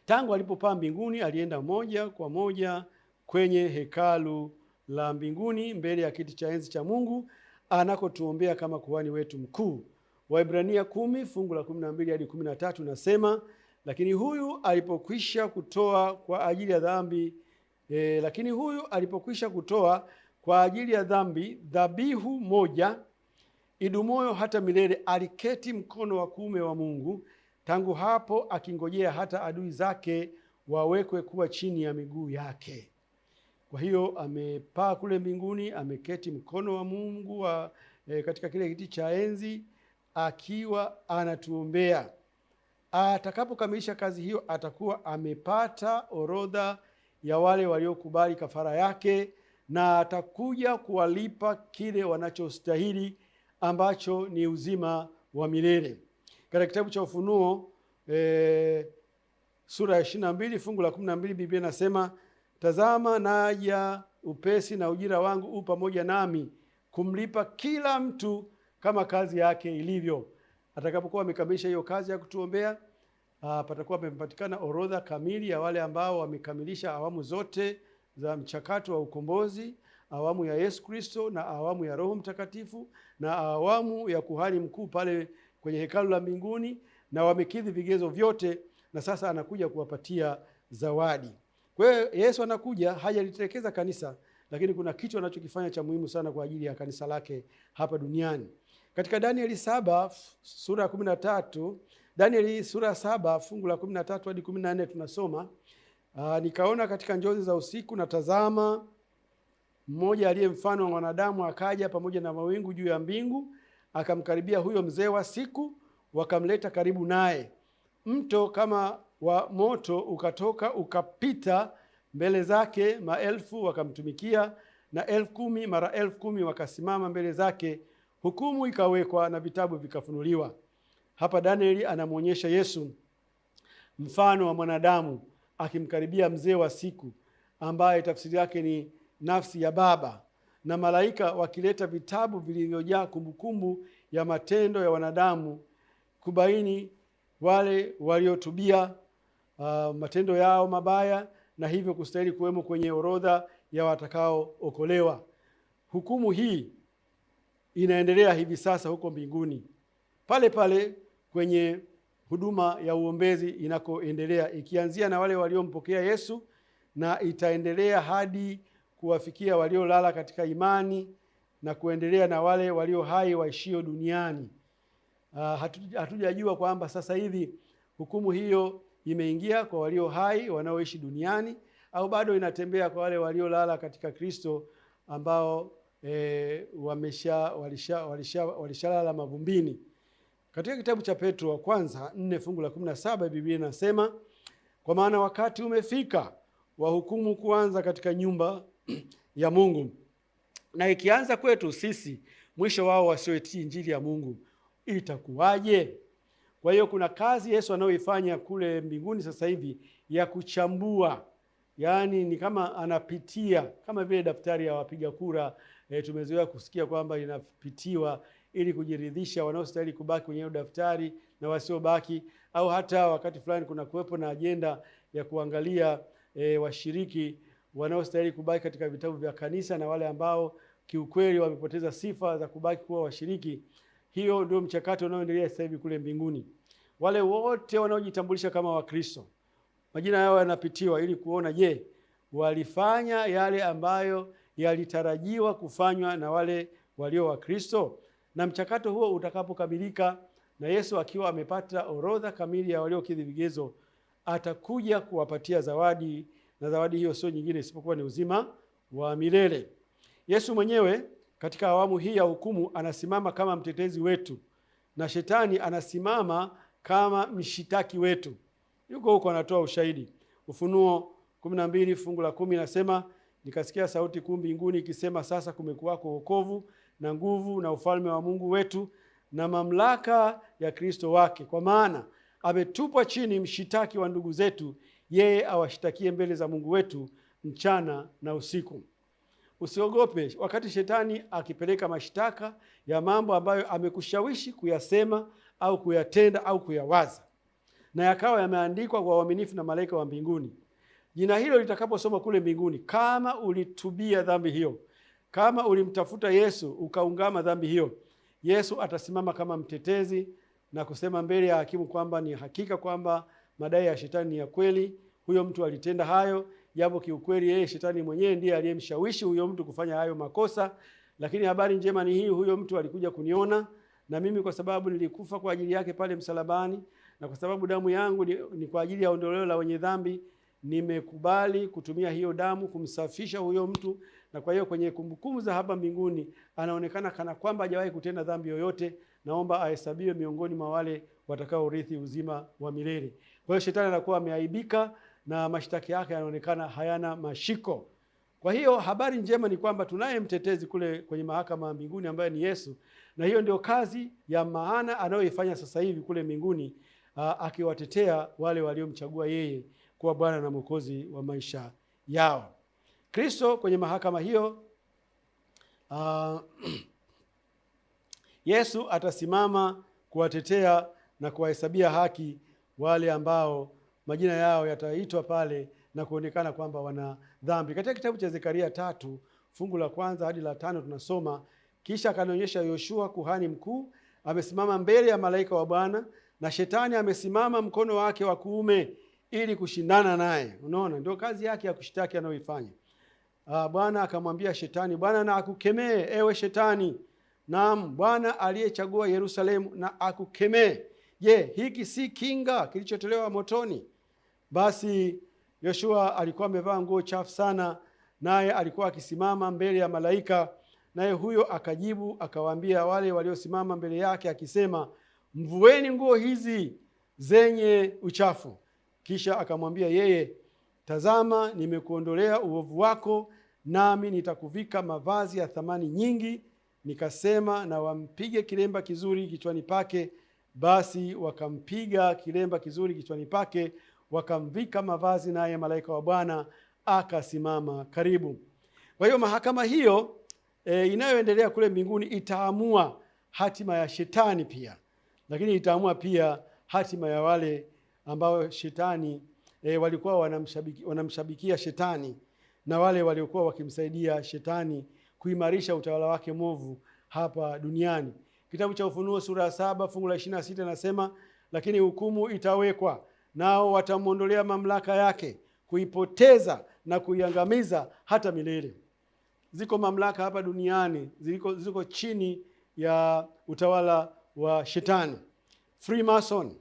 Tangu alipopaa mbinguni alienda moja kwa moja kwenye hekalu la mbinguni mbele ya kiti cha enzi cha Mungu anakotuombea kama kuhani wetu mkuu. Waebrania 10 fungu la 12 hadi 13 nasema, lakini huyu alipokwisha kutoa kwa ajili ya dhambi dhabihu moja idumuyo hata milele, aliketi mkono wa kuume wa Mungu, tangu hapo akingojea hata adui zake wawekwe kuwa chini ya miguu yake. Kwa hiyo amepaa kule mbinguni, ameketi mkono wa Mungu katika kile kiti cha enzi, akiwa anatuombea. Atakapokamilisha kazi hiyo, atakuwa amepata orodha ya wale waliokubali kafara yake, na atakuja kuwalipa kile wanachostahili, ambacho ni uzima wa milele. Katika kitabu cha Ufunuo sura ya 22 fungu la 12, Biblia inasema, tazama naja upesi, na ujira wangu u pamoja nami, kumlipa kila mtu kama kazi yake ilivyo. Atakapokuwa amekamilisha hiyo kazi ya kutuombea, patakuwa pamepatikana orodha kamili ya wale ambao wamekamilisha awamu zote za mchakato wa ukombozi, awamu ya Yesu Kristo na awamu ya Roho Mtakatifu na awamu ya kuhani mkuu pale kwenye hekalu la mbinguni, na wamekidhi vigezo vyote, na sasa anakuja kuwapatia zawadi. Kwa hiyo Yesu anakuja, hajalitelekeza kanisa, lakini kuna kitu anachokifanya cha muhimu sana kwa ajili ya kanisa lake hapa duniani. Katika Danieli 7 sura ya 13, Danieli sura ya 7 fungu la 13 hadi 14 tunasoma, nikaona katika njozi za usiku, na tazama, mmoja aliye mfano wa mwanadamu akaja pamoja na mawingu juu ya mbingu, akamkaribia huyo mzee wa siku, wakamleta karibu naye. Mto kama wa moto ukatoka ukapita mbele zake, maelfu wakamtumikia, na 10,000 mara 10,000 wakasimama mbele zake. Hukumu ikawekwa na vitabu vikafunuliwa. Hapa Danieli anamwonyesha Yesu mfano wa mwanadamu akimkaribia mzee wa siku, ambaye tafsiri yake ni nafsi ya Baba, na malaika wakileta vitabu vilivyojaa kumbukumbu ya matendo ya wanadamu, kubaini wale waliotubia matendo yao mabaya, na hivyo kustahili kuwemo kwenye orodha ya watakaookolewa. Hukumu hii inaendelea hivi sasa huko mbinguni, pale pale kwenye huduma ya uombezi inakoendelea, ikianzia na wale waliompokea Yesu, na itaendelea hadi kuwafikia waliolala katika imani, na kuendelea na wale walio hai waishio duniani. Hatujajua kwamba sasa hivi hukumu hiyo imeingia kwa walio hai wanaoishi duniani, au bado inatembea kwa wale waliolala katika Kristo, ambao walishalala mavumbini. Katika kitabu cha Petro wa kwanza 4 fungu la 17, Biblia inasema, kwa maana wakati umefika wa hukumu kuanza katika nyumba ya Mungu, na ikianza kwetu sisi, mwisho wao wasioitii injili ya Mungu itakuwaje? Kwa hiyo kuna kazi Yesu anayoifanya kule mbinguni sasa hivi ya kuchambua, yaani ni kama anapitia, kama vile daftari ya wapiga kura. Tumezoea kusikia kwamba inapitiwa ili kujiridhisha wanaostahili kubaki kwenye daftari na wasiobaki, au hata wakati fulani kuna kuwepo na ajenda ya kuangalia washiriki wanaostahili kubaki katika vitabu vya kanisa na wale ambao kiukweli wamepoteza sifa za kubaki kuwa washiriki. Hiyo ndio mchakato unaoendelea sasa hivi kule mbinguni. Wale wote wanaojitambulisha kama Wakristo, majina yao yanapitiwa ili kuona, je, walifanya yale ambayo yalitarajiwa kufanywa na wale walio Wakristo? Na mchakato huo utakapokamilika, na Yesu akiwa amepata orodha kamili ya waliokidhi vigezo, atakuja kuwapatia zawadi, na zawadi hiyo sio nyingine isipokuwa ni uzima wa milele. Yesu mwenyewe katika awamu hii ya hukumu anasimama kama mtetezi wetu, na shetani anasimama kama mshitaki wetu. Yuko huko anatoa ushahidi. Ufunuo 12 fungu la 10 nasema, nikasikia sauti kuu mbinguni ikisema, sasa kumekuwako wokovu na nguvu na ufalme wa Mungu wetu na mamlaka ya Kristo wake, kwa maana ametupwa chini mshitaki wa ndugu zetu, yeye awashitakie mbele za Mungu wetu mchana na usiku. Usiogope wakati shetani akipeleka mashtaka ya mambo ambayo amekushawishi kuyasema au kuyatenda au kuyawaza, na yakawa yameandikwa kwa uaminifu na malaika wa mbinguni. Jina hilo litakaposoma kule mbinguni, kama ulitubia dhambi hiyo, kama ulimtafuta Yesu ukaungama dhambi hiyo, Yesu atasimama kama mtetezi na kusema mbele ya hakimu kwamba ni hakika kwamba madai ya shetani ni ya kweli. Huyo mtu alitenda hayo, japo kiukweli yeye shetani mwenyewe ndiye aliyemshawishi huyo mtu kufanya hayo makosa, lakini habari njema ni hii, huyo mtu alikuja kuniona, na mimi kwa sababu nilikufa kwa ajili yake pale msalabani, na kwa sababu damu yangu ni kwa ajili ya ondoleo la wenye dhambi, nimekubali kutumia hiyo damu kumsafisha huyo mtu. Na kwa hiyo kwenye kumbukumbu za hapa mbinguni anaonekana kana kwamba hajawahi kutenda dhambi yoyote. Naomba ahesabiwe miongoni mwa wale watakaourithi uzima wa milele. Kwa hiyo shetani anakuwa ameaibika na mashtaki yake yanaonekana hayana mashiko. Kwa hiyo habari njema ni kwamba tunaye mtetezi kule kwenye mahakama ya mbinguni ambaye ni Yesu, na hiyo ndio kazi ya maana anayoifanya sasa hivi kule mbinguni, akiwatetea wale waliomchagua yeye kuwa Bwana na Mwokozi wa maisha yao. Kristo kwenye mahakama hiyo, Yesu atasimama kuwatetea na kuwahesabia haki wale ambao majina yao yataitwa pale na kuonekana kwamba wana dhambi. Katika kitabu cha Zekaria 3 fungu la 1 hadi la 5 tunasoma, kisha akanionyesha Yoshua kuhani mkuu amesimama mbele ya malaika wa Bwana, na shetani amesimama mkono wake wa kuume ili kushindana naye. Unaona, ndio kazi yake ya kushitaki anayoifanya. Bwana akamwambia shetani, Bwana na akukemee ewe shetani. Naam, Bwana aliyechagua Yerusalemu na akukemee. Je, hiki si kinga kilichotolewa motoni? Basi Yoshua alikuwa amevaa nguo chafu sana, naye alikuwa akisimama mbele ya malaika. Naye huyo akajibu akawaambia wale waliosimama mbele yake akisema, mvueni nguo hizi zenye uchafu. Kisha akamwambia yeye, tazama, nimekuondolea uovu wako, nami nitakuvika mavazi ya thamani nyingi. Nikasema, na wampige kilemba kizuri kichwani pake. Basi wakampiga kilemba kizuri kichwani pake, wakamvika mavazi, naye malaika wa Bwana akasimama karibu. Kwa hiyo mahakama hiyo inayoendelea kule mbinguni itaamua hatima ya shetani pia, lakini itaamua pia hatima ya wale ambao shetani walikuwa wanamshabikia shetani, na wale waliokuwa wakimsaidia shetani kuimarisha utawala wake mwovu hapa duniani. Kitabu cha Ufunuo sura ya 7 fungu la 26 nasema, lakini hukumu itawekwa, nao watamwondolea mamlaka yake, kuipoteza na kuiangamiza hata milele. Ziko mamlaka hapa duniani ziko chini ya utawala wa shetani. Freemason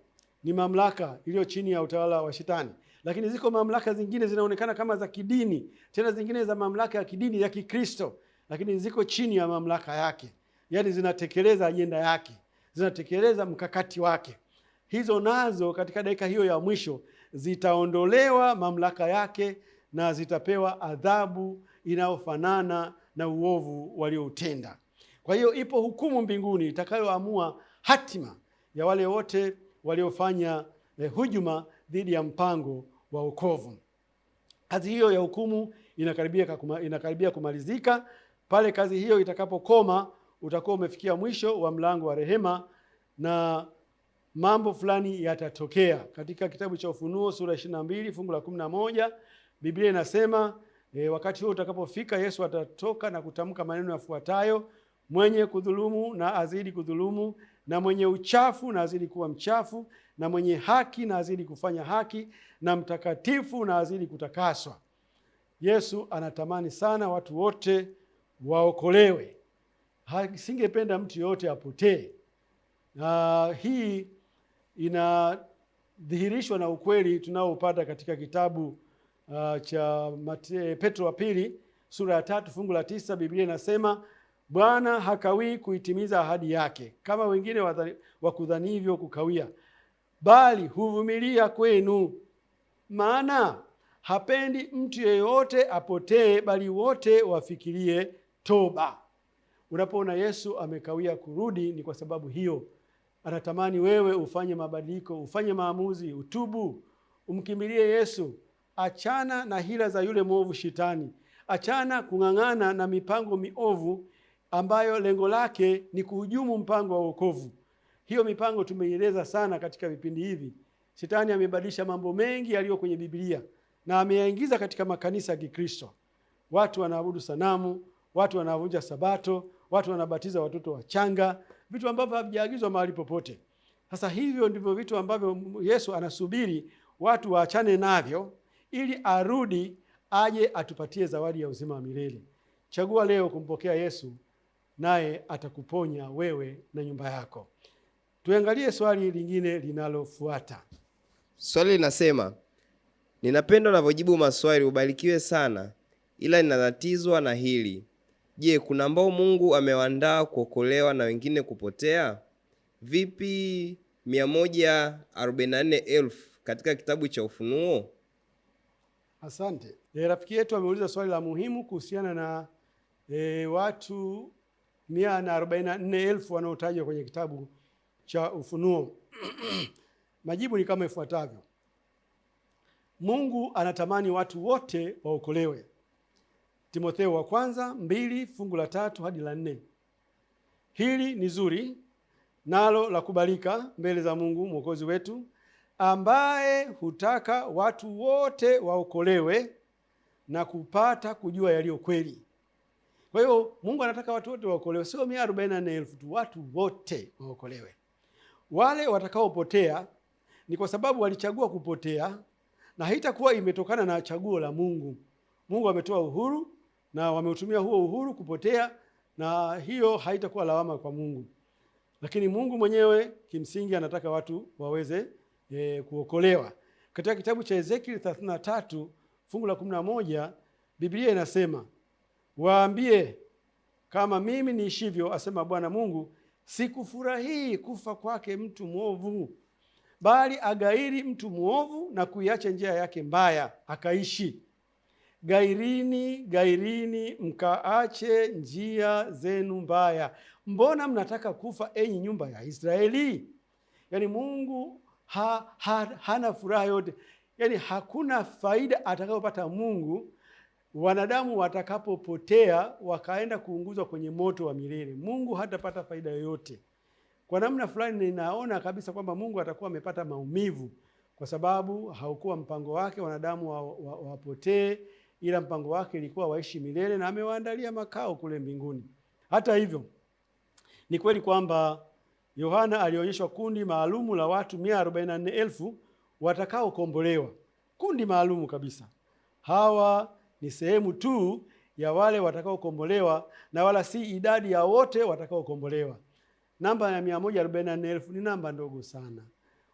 ni mamlaka iliyo chini ya utawala wa shetani, lakini ziko mamlaka zingine zinaonekana kama za kidini, tena zingine za mamlaka ya kidini ya Kikristo, lakini ziko chini ya mamlaka yake, yaani zinatekeleza ajenda yake, zinatekeleza mkakati wake. Hizo nazo katika dakika hiyo ya mwisho zitaondolewa mamlaka yake na zitapewa adhabu inayofanana na uovu walioutenda. Kwa hiyo ipo hukumu mbinguni itakayoamua hatima ya wale wote waliofanya hujuma dhidi ya mpango wa wokovu. Kazi hiyo ya hukumu inakaribia kumalizika. Pale kazi hiyo itakapokoma, utakuwa umefikia mwisho wa mlango wa rehema na mambo fulani yatatokea. Katika kitabu cha Ufunuo sura 22 fungu la 11 Biblia inasema wakati huo utakapofika, Yesu atatoka na kutamka maneno yafuatayo: mwenye kudhulumu na azidi kudhulumu, na mwenye uchafu na azidi kuwa mchafu, na mwenye haki na azidi kufanya haki, na mtakatifu na azidi kutakaswa. Yesu anatamani sana watu wote waokolewe. Singependa mtu yote apotee. Hii inadhihirishwa na ukweli tunaoupata katika kitabu cha Petro wa pili sura ya 3 fungu la 9. Biblia inasema, Bwana hakawii kuitimiza ahadi yake kama wengine wakudhanivyo kukawia, bali huvumilia kwenu, maana hapendi mtu yeyote apotee, bali wote wafikirie toba. Unapoona Yesu amekawia kurudi, ni kwa sababu hiyo. Anatamani wewe ufanye mabadiliko, ufanye maamuzi, utubu, umkimbilie Yesu. Achana na hila za yule mwovu shetani. Achana kung'ang'ana na mipango miovu ambayo lengo lake ni kuhujumu mpango wa wokovu. Hiyo mipango tumeieleza sana katika vipindi hivi. Shetani amebadilisha mambo mengi yaliyo kwenye Biblia na ameyaingiza katika makanisa ya Kikristo. Watu wanaabudu sanamu, watu wanavunja Sabato, watu wanabatiza watoto wachanga, vitu ambavyo havijaagizwa mahali popote. Sasa hivyo ndivyo vitu ambavyo Yesu anasubiri watu waachane navyo ili arudi aje atupatie zawadi ya uzima wa milele. Chagua leo kumpokea Yesu naye atakuponya wewe na nyumba yako. Tuangalie swali lingine linalofuata. Swali linasema, ninapenda unavyojibu maswali, ubarikiwe sana, ila ninatatizwa na hili. Je, kuna ambao Mungu amewaandaa kuokolewa na wengine kupotea? Vipi 144,000 katika kitabu cha Ufunuo? Asante. Rafiki yetu ameuliza swali la muhimu kuhusiana na watu 144,000 wanaotajwa kwenye kitabu cha Ufunuo. Majibu ni kama ifuatavyo. Mungu anatamani watu wote waokolewe. Timotheo wa kwanza 2 fungu la 3 hadi la 4. Hili ni zuri nalo la kubalika mbele za Mungu Mwokozi wetu, ambaye hutaka watu wote waokolewe na kupata kujua yaliyo kweli. Kwa hiyo Mungu anataka watu wote waokolewe, sio 144,000 tu, watu wote waokolewe. Wale watakaopotea ni kwa sababu walichagua kupotea, na haitakuwa imetokana na chaguo la Mungu. Mungu ametoa uhuru na wameutumia huo uhuru kupotea, na hiyo haitakuwa lawama kwa Mungu. Lakini Mungu mwenyewe kimsingi anataka watu waweze kuokolewa. Katika kitabu cha Ezekiel 33 fungu la 11, Biblia inasema, waambie, kama mimi niishivyo, asema Bwana Mungu, sikufurahii kufa kwake mtu mwovu, bali agairi mtu mwovu na kuiacha njia yake mbaya akaishi. Gairini, gairini, mkaache njia zenu mbaya. Mbona mnataka kufa, enyi nyumba ya Israeli? Yaani Mungu hana furaha yote. Yaani hakuna faida atakayopata Mungu wanadamu watakapopotea wakaenda kuunguzwa kwenye moto wa milele. Mungu hatapata faida yoyote. Kwa namna fulani ninaona kabisa kwamba Mungu atakuwa amepata maumivu, kwa sababu haukuwa mpango wake wanadamu wapotee, ila mpango wake ilikuwa waishi milele, na amewaandalia makao kule mbinguni. Hata hivyo, ni kweli kwamba Yohana alionyeshwa kundi maalumu la watu 144,000 watakaokombolewa. Kundi maalumu kabisa. Hawa ni sehemu tu ya wale watakaokombolewa, na wala si idadi ya wote watakaokombolewa. Namba ya 144,000 ni namba ndogo sana.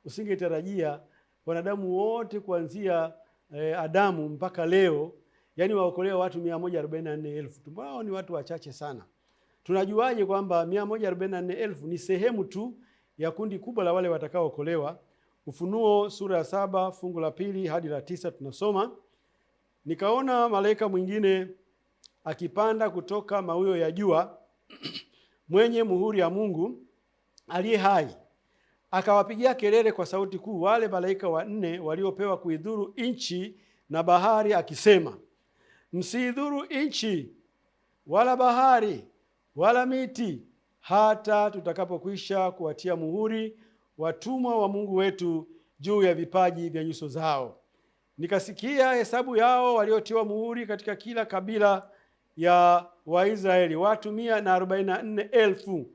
Usingetarajia wanadamu wote kuanzia Adamu mpaka leo, yani waokolewa watu 144,000 tu. Wao ni watu wachache sana. Tunajuaje kwamba 144,000 ni sehemu tu ya kundi kubwa la wale watakaookolewa? Ufunuo sura ya 7 fungu la 2 hadi la 9 tunasoma, nikaona malaika mwingine akipanda kutoka mawio ya jua mwenye muhuri ya Mungu aliye hai, akawapigia kelele kwa sauti kuu wale malaika 4 waliopewa kuidhuru nchi na bahari, akisema, msiidhuru nchi wala bahari wala miti, hata tutakapokwisha kuwatia muhuri watumwa wa Mungu wetu juu ya vipaji vya nyuso zao. Nikasikia hesabu yao waliotiwa muhuri katika kila kabila ya Waisraeli, watu 144,000.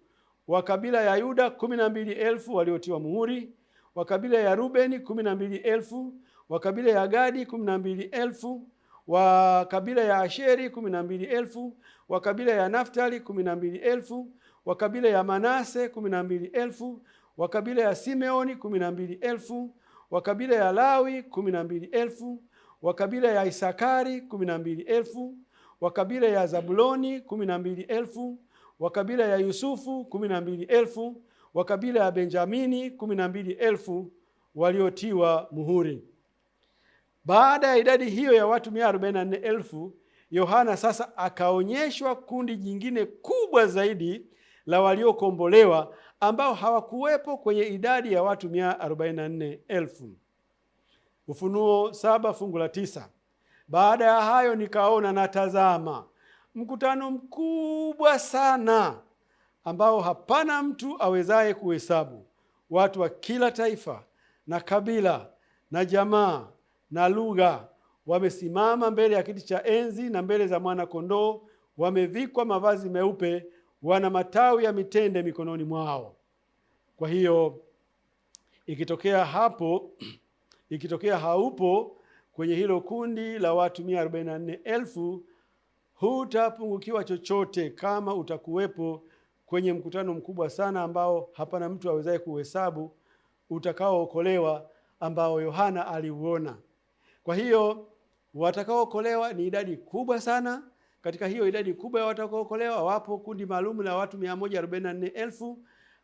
Wa kabila ya Yuda 12,000 waliotiwa muhuri, wa kabila ya Rubeni 12,000, wa kabila ya Gadi 12,000, wa kabila ya Asheri 12,000, wa kabila ya Naftali 12,000, wa kabila ya Manase 12,000, wa kabila ya Simeoni 12,000, wa kabila ya Lawi 12,000, wa kabila ya Isakari 12,000, wa kabila ya Zabuloni 12,000, wa kabila ya Yusufu 12,000, wa kabila ya Benjamini 12,000 waliotiwa muhuri. Baada ya idadi hiyo ya watu 144,000, Yohana sasa akaonyeshwa kundi jingine kubwa zaidi la waliokombolewa ambao hawakuwepo kwenye idadi ya watu 144,000. Ufunuo 7 fungu la 9. Baada ya hayo nikaona na tazama mkutano mkubwa sana ambao hapana mtu awezaye kuhesabu, watu wa kila taifa na kabila na jamaa na lugha, wamesimama mbele ya kiti cha enzi na mbele za mwana kondoo, wamevikwa mavazi meupe, wana matawi ya mitende mikononi mwao. Kwa hiyo ikitokea haupo kwenye hilo kundi la watu 144,000, hutapungukiwa chochote kama utakuwepo kwenye mkutano mkubwa sana ambao hapana mtu awezaye kuhesabu, utakaookolewa, ambao Yohana aliuona. Kwa hiyo watakaookolewa ni idadi kubwa sana. Katika hiyo idadi kubwa ya watakaookolewa wapo kundi maalum la watu 144,000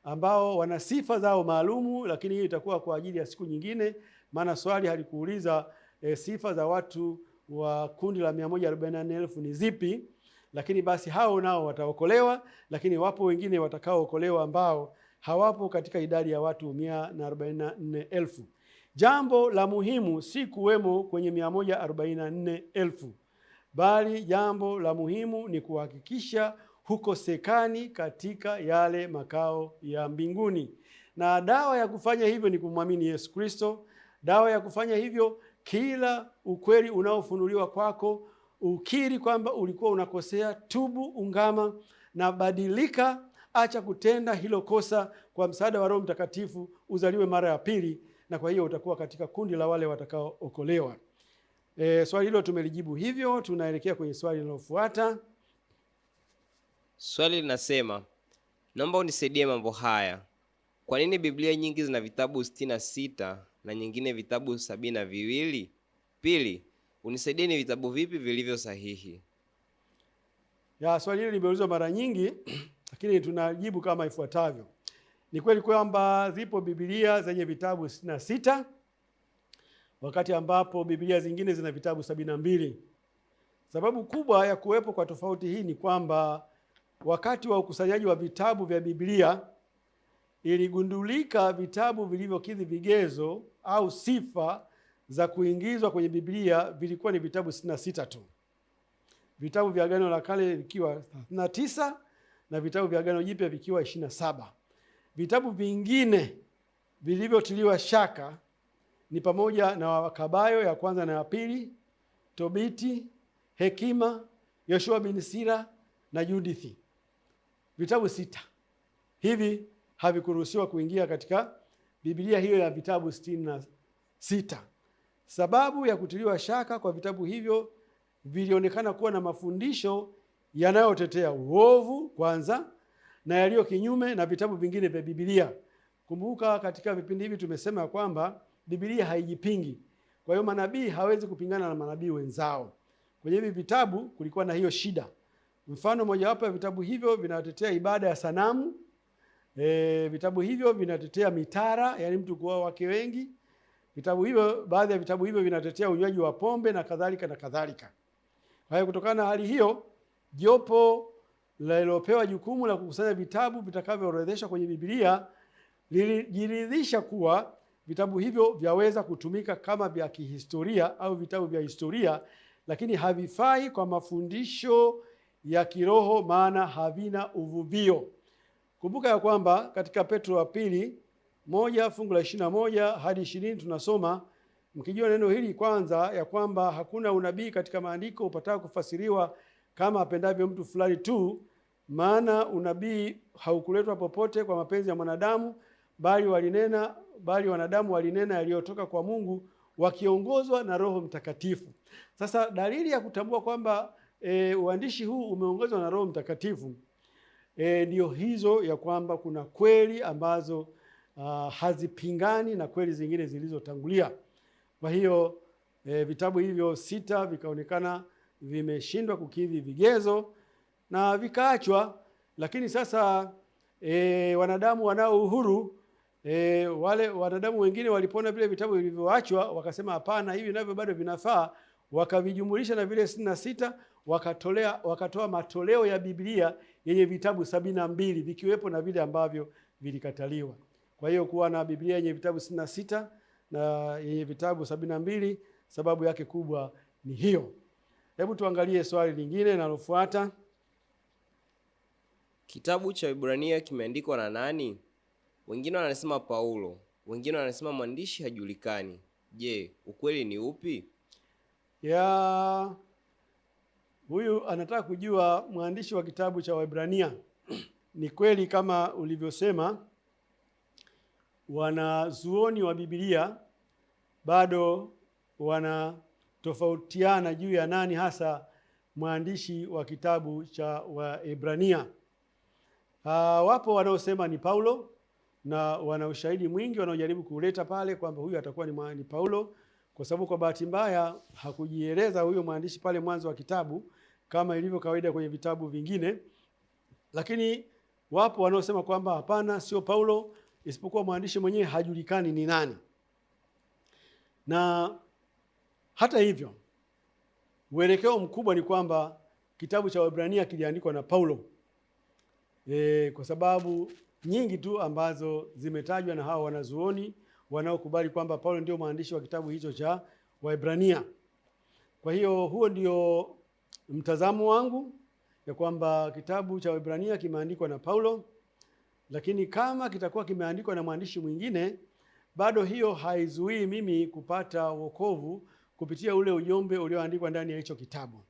ambao wana sifa zao maalumu, lakini hii itakuwa kwa ajili ya siku nyingine, maana swali halikuuliza sifa za watu wa kundi la 144,000 ni zipi. Lakini basi hao nao wataokolewa, lakini wapo wengine watakaookolewa ambao hawapo katika idadi ya watu 144,000. Jambo la muhimu si kuwemo kwenye 144,000, bali jambo la muhimu ni kuhakikisha hukosekani katika yale makao ya mbinguni. Na dawa ya kufanya hivyo ni kumwamini Yesu Kristo. Dawa ya kufanya hivyo, kila ukweli unaofunuliwa kwako, ukiri kwamba ulikuwa unakosea, tubu, ungama na badilika. Acha kutenda hilo kosa, kwa msaada wa Roho Mtakatifu uzaliwe mara ya pili, na kwa hiyo utakuwa katika kundi la wale watakaookolewa. Swali hilo tumelijibu hivyo. Tunaelekea kwenye swali linalofuata. Swali linasema, naomba unisaidie mambo haya. Kwa nini Biblia nyingi zina vitabu 66 na nyingine vitabu 72? Pili, unisaidie ni vitabu vipi vilivyo sahihi? Swali hili limeulizwa mara nyingi, lakini tunajibu kama ifuatavyo. Ni kweli kwamba zipo Biblia zenye vitabu 66 wakati ambapo Biblia zingine zina vitabu 72. Sababu kubwa ya kuwepo kwa tofauti hii ni kwamba wakati wa ukusanyaji wa vitabu vya Biblia iligundulika vitabu vilivyokidhi vigezo au sifa za kuingizwa kwenye Biblia vilikuwa ni vitabu 66 tu. Vitabu vya Agano la Kale vikiwa 39 na vitabu vya Agano Jipya vikiwa 27. Vitabu vingine vilivyotiliwa shaka ni pamoja na Wakabayo ya kwanza na ya pili, Tobiti, Hekima, Yoshua bin Sira na Judithi. Vitabu 6 hivi havikuruhusiwa kuingia katika Biblia hiyo ya vitabu 66. Sababu ya kutiliwa shaka kwa vitabu hivyo, vilionekana kuwa na mafundisho yanayotetea uovu kwanza, na yaliyo kinyume na vitabu vingine vya Biblia. Kumbuka katika vipindi hivi tumesema kwamba Biblia haijipingi. Kwa hiyo manabii hawezi kupingana na manabii wenzao. Kwenye hivi vitabu kulikuwa na hiyo shida. Mfano mojawapo ya vitabu hivyo vinatetea ibada ya sanamu. Vitabu hivyo vinatetea mitara, yani mtu kuoa wake wengi. Vitabu hivyo, baadhi ya vitabu hivyo vinatetea unywaji wa pombe na kadhalika na kadhalika. Kwa hiyo kutokana na hali hiyo, jopo lililopewa jukumu la kukusanya vitabu vitakavyoorodheshwa kwenye Biblia lilijiridhisha kuwa vitabu hivyo vyaweza kutumika kama vya kihistoria au vitabu vya historia, lakini havifai kwa mafundisho ya kiroho, maana havina uvuvio. Kumbuka ya kwamba katika Petro wa pili 1 fungu la 21 hadi 20 tunasoma, mkijua neno hili kwanza, ya kwamba hakuna unabii katika maandiko upatao kufasiriwa kama apendavyo mtu fulani tu, maana unabii haukuletwa popote kwa mapenzi ya mwanadamu, bali wanadamu walinena yaliyotoka kwa Mungu wakiongozwa na Roho Mtakatifu. Sasa dalili ya kutambua kwamba uandishi huu umeongozwa na Roho Mtakatifu ndio hizo, ya kwamba kuna kweli ambazo hazipingani na kweli zingine zilizotangulia. Kwa hiyo vitabu hivyo 6 vikaonekana vimeshindwa kukidhi vigezo na vikaachwa. Lakini sasa wanadamu wanao uhuru. Wale wanadamu wengine walipoona vile vitabu vilivyoachwa wakasema hapana, hivi navyo bado vinafaa, wakavijumulisha na vile 66, wakatoa matoleo ya Biblia yenye vitabu 72 vikiwepo na vile ambavyo vilikataliwa. Kwa hiyo kuwa na Biblia yenye vitabu 66 na yenye vitabu 72, sababu yake kubwa ni hiyo. Hebu tuangalie swali lingine linalofuata. Kitabu cha Ibrania kimeandikwa na nani? Wengine wanasema Paulo, wengine wanasema mwandishi hajulikani. Je, ukweli ni upi? Huyu anataka kujua mwandishi wa kitabu cha Waebrania. Ni kweli kama ulivyosema, wanazuoni wa Biblia bado wanatofautiana juu ya nani hasa mwandishi wa kitabu cha Waebrania. Wapo wanaosema ni Paulo na wana ushahidi mwingi wanaojaribu kuleta pale kwamba huyu atakuwa ni Paulo, kwa sababu kwa bahati mbaya hakujieleza huyo mwandishi pale mwanzo wa kitabu kama ilivyo kawaida kwenye vitabu vingine. Lakini wapo wanaosema kwamba hapana, sio Paulo, isipokuwa mwandishi mwenyewe hajulikani ni nani. Na hata hivyo, uelekeo mkubwa ni kwamba kitabu cha Waebrania kiliandikwa na Paulo, kwa sababu nyingi tu ambazo zimetajwa na hao wanazuoni wanaokubali kwamba Paulo ndio mwandishi wa kitabu hicho cha Waebrania. Kwa hiyo huo ndio mtazamo wangu, ya kwamba kitabu cha Waebrania kimeandikwa na Paulo, lakini kama kitakuwa kimeandikwa na mwandishi mwingine, bado hiyo haizuii mimi kupata wokovu kupitia ule ujumbe ulioandikwa ndani ya hicho kitabu.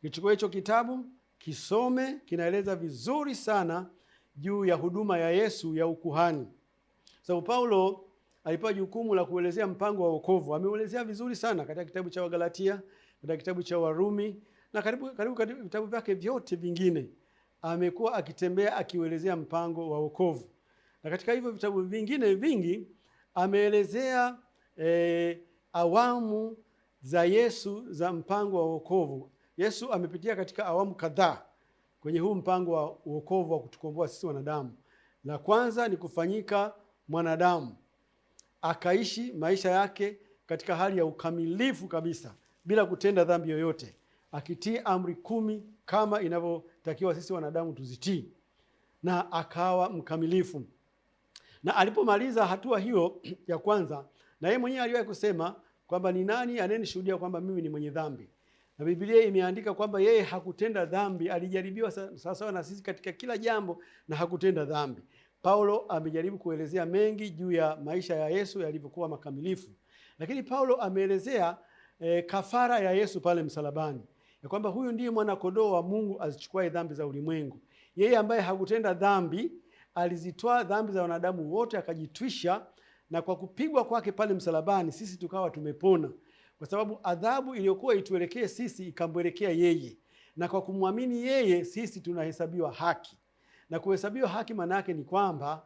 Kichukue hicho kitabu, kisome, kinaeleza vizuri sana juu ya huduma ya Yesu ya ukuhani. Sababu Paulo alipewa jukumu la kuelezea mpango wa wokovu. Ameelezea vizuri sana katika kitabu cha Wagalatia, katika kitabu cha Warumi na karibu vitabu vyake vyote vingine. Amekuwa akitembea akielezea mpango wa wokovu. Na katika hivyo vitabu vingine vingi ameelezea awamu za Yesu za mpango wa wokovu. Yesu amepitia katika awamu kadhaa kwenye huu mpango wa wokovu wa kutukomboa sisi wanadamu. La kwanza ni kufanyika mwanadamu, akaishi maisha yake katika hali ya ukamilifu kabisa bila kutenda dhambi yoyote, akitii amri 10 kama inavyotakiwa sisi wanadamu tuzitii, na akawa mkamilifu. Na alipomaliza hatua hiyo ya kwanza, na yeye mwenyewe aliwahi kusema kwamba ni nani anayenishuhudia kwamba mimi ni mwenye dhambi? Na Biblia imeandika kwamba yeye hakutenda dhambi, alijaribiwa sawasawa na sisi katika kila jambo na hakutenda dhambi. Paulo amejaribu kuelezea mengi juu ya maisha ya Yesu yalivyokuwa makamilifu. Lakini Paulo ameelezea kafara ya Yesu pale msalabani, ya kwamba huyu ndiye mwana kondoo wa Mungu azichukuaye dhambi za ulimwengu. Yeye ambaye hakutenda dhambi alizitoa dhambi za wanadamu wote, akajitwisha, na kwa kupigwa kwake pale msalabani sisi tukawa tumepona, kwa sababu adhabu iliyokuwa ituelekee sisi ikamwelekea yeye, na kwa kumwamini yeye sisi tunahesabiwa haki. Na kuhesabiwa haki maana yake ni kwamba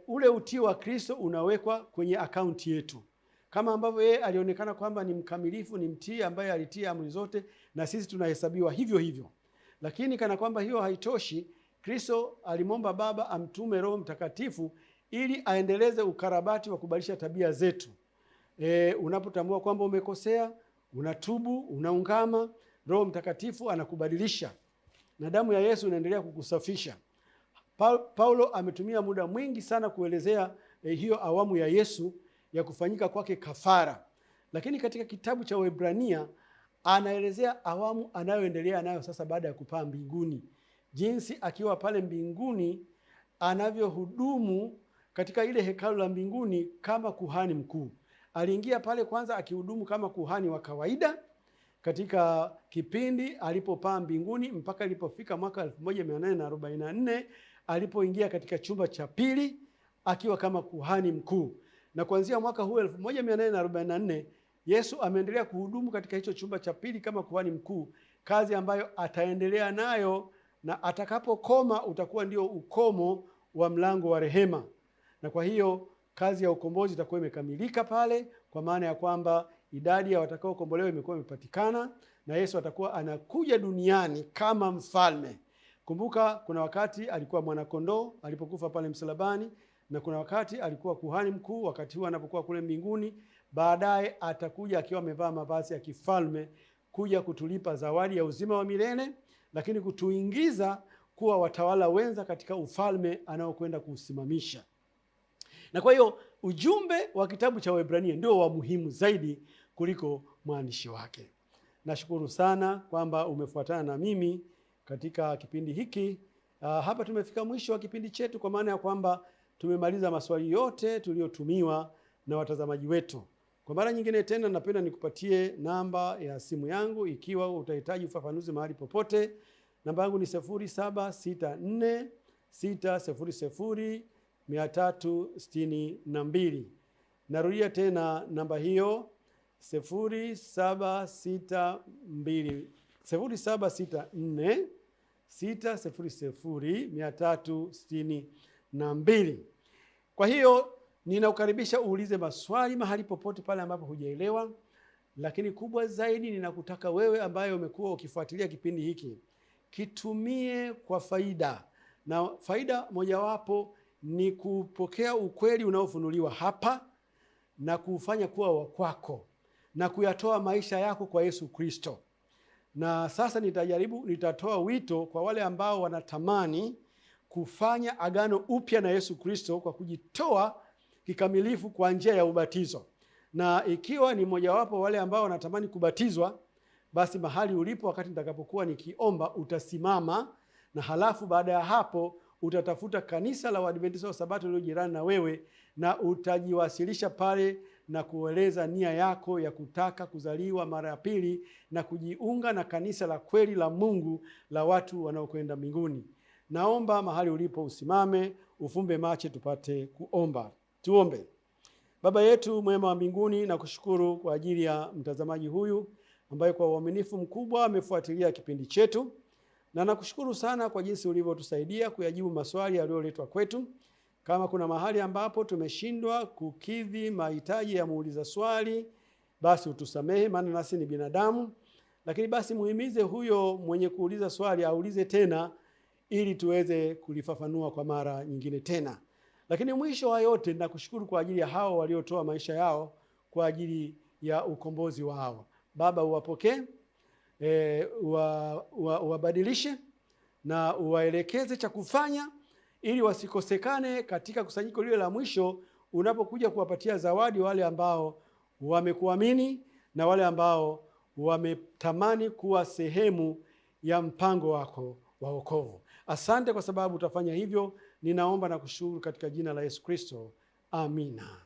ule utii wa Kristo unawekwa kwenye akaunti yetu. Kama ambavyo yeye alionekana kwamba ni mkamilifu, ni mtii ambaye alitii amri zote, na sisi tunahesabiwa hivyo hivyo. Lakini kana kwamba hiyo haitoshi, Kristo alimwomba Baba amtume Roho Mtakatifu ili aendeleze ukarabati wa kubadilisha tabia zetu. Unapotambua kwamba umekosea, unatubu, unaungama, Roho Mtakatifu anakubadilisha, na damu ya Yesu inaendelea kukusafisha. Paulo ametumia muda mwingi sana kuelezea hiyo awamu ya Yesu ya kufanyika kwake kafara. Lakini katika kitabu cha Waebrania anaelezea awamu anayoendelea nayo sasa baada ya kupaa mbinguni, jinsi akiwa pale mbinguni anavyohudumu katika ile hekalu la mbinguni kama kuhani mkuu. Aliingia pale kwanza akihudumu kama kuhani wa kawaida katika kipindi alipopaa mbinguni mpaka ilipofika mwaka 1844 alipoingia katika chumba cha pili akiwa kama kuhani mkuu. Na kuanzia mwaka huu 1844 Yesu ameendelea kuhudumu katika hicho chumba cha pili kama kuhani mkuu, kazi ambayo ataendelea nayo, na atakapokoma utakuwa ndio ukomo wa mlango wa rehema. Na kwa hiyo kazi ya ukombozi itakuwa imekamilika pale, kwa maana ya kwamba idadi ya watakaokombolewa imekuwa imepatikana, na Yesu atakuwa anakuja duniani kama mfalme. Kumbuka kuna wakati alikuwa mwanakondoo alipokufa pale msalabani, na kuna wakati alikuwa kuhani mkuu wakati huo anapokuwa kule mbinguni. Baadaye atakuja akiwa amevaa mavazi ya kifalme kuja kutulipa zawadi ya uzima wa milele, lakini kutuingiza kuwa watawala wenza katika ufalme anaokwenda kuusimamisha. Na kwa hiyo ujumbe wa kitabu cha Waebrania ndio wa muhimu zaidi kuliko mwandishi wake. Nashukuru sana kwamba umefuatana na mimi katika kipindi hiki. Hapa tumefika mwisho wa kipindi chetu, kwa maana ya kwamba tumemaliza maswali yote tuliyotumiwa na watazamaji wetu. Kwa mara nyingine tena napenda nikupatie namba ya simu yangu ikiwa utahitaji ufafanuzi mahali popote. Namba yangu ni 0764 600 362. Narudia tena namba hiyo 0762 0764 600 362. Kwa hiyo ninakukaribisha uulize maswali mahali popote pale ambapo hujaelewa, lakini kubwa zaidi ninakutaka wewe ambaye umekuwa ukifuatilia kipindi hiki kitumie kwa faida, na faida mojawapo ni kupokea ukweli unaofunuliwa hapa na kufanya kuwa wa kwako na kuyatoa maisha yako kwa Yesu Kristo. Na sasa nitatoa wito kwa wale ambao wanatamani kufanya agano upya na Yesu Kristo kwa kujitoa kikamilifu kwa njia ya ubatizo. Na ikiwa ni mojawapo wale ambao wanatamani kubatizwa, basi mahali ulipo wakati nitakapokuwa nikiomba utasimama, na halafu baada ya hapo utatafuta kanisa la Waadventista wa Sabato lililo jirani na wewe na utajiwasilisha pale na kueleza nia yako ya kutaka kuzaliwa mara ya pili na kujiunga na kanisa la kweli la Mungu la watu wanaokwenda mbinguni. Naomba mahali ulipo usimame, ufumbe macho tupate kuomba. Tuombe. Baba yetu mwema wa mbinguni, na kushukuru kwa ajili ya mtazamaji huyu ambaye kwa uaminifu mkubwa amefuatilia kipindi chetu, na nakushukuru sana kwa jinsi ulivyotusaidia kuyajibu maswali yaliyoletwa kwetu. Kama kuna mahali ambapo tumeshindwa kukidhi mahitaji ya muuliza swali, basi utusamehe, maana nasi ni binadamu. Lakini basi muhimize huyo mwenye kuuliza swali aulize tena, ili tuweze kulifafanua kwa mara nyingine tena. Lakini mwisho wa yote, nakushukuru kwa ajili ya hao waliotoa maisha yao kwa ajili ya ukombozi wao. Baba, uwapokee, uwabadilishe na uwaelekeze cha kufanya, ili wasikosekane katika kusanyiko lile la mwisho unapokuja kuwapatia zawadi wale ambao wamekuamini na wale ambao wametamani kuwa sehemu ya mpango wako wa wokovu. Asante kwa sababu utafanya hivyo. Ninaomba na kushukuru katika jina la Yesu Kristo. Amina.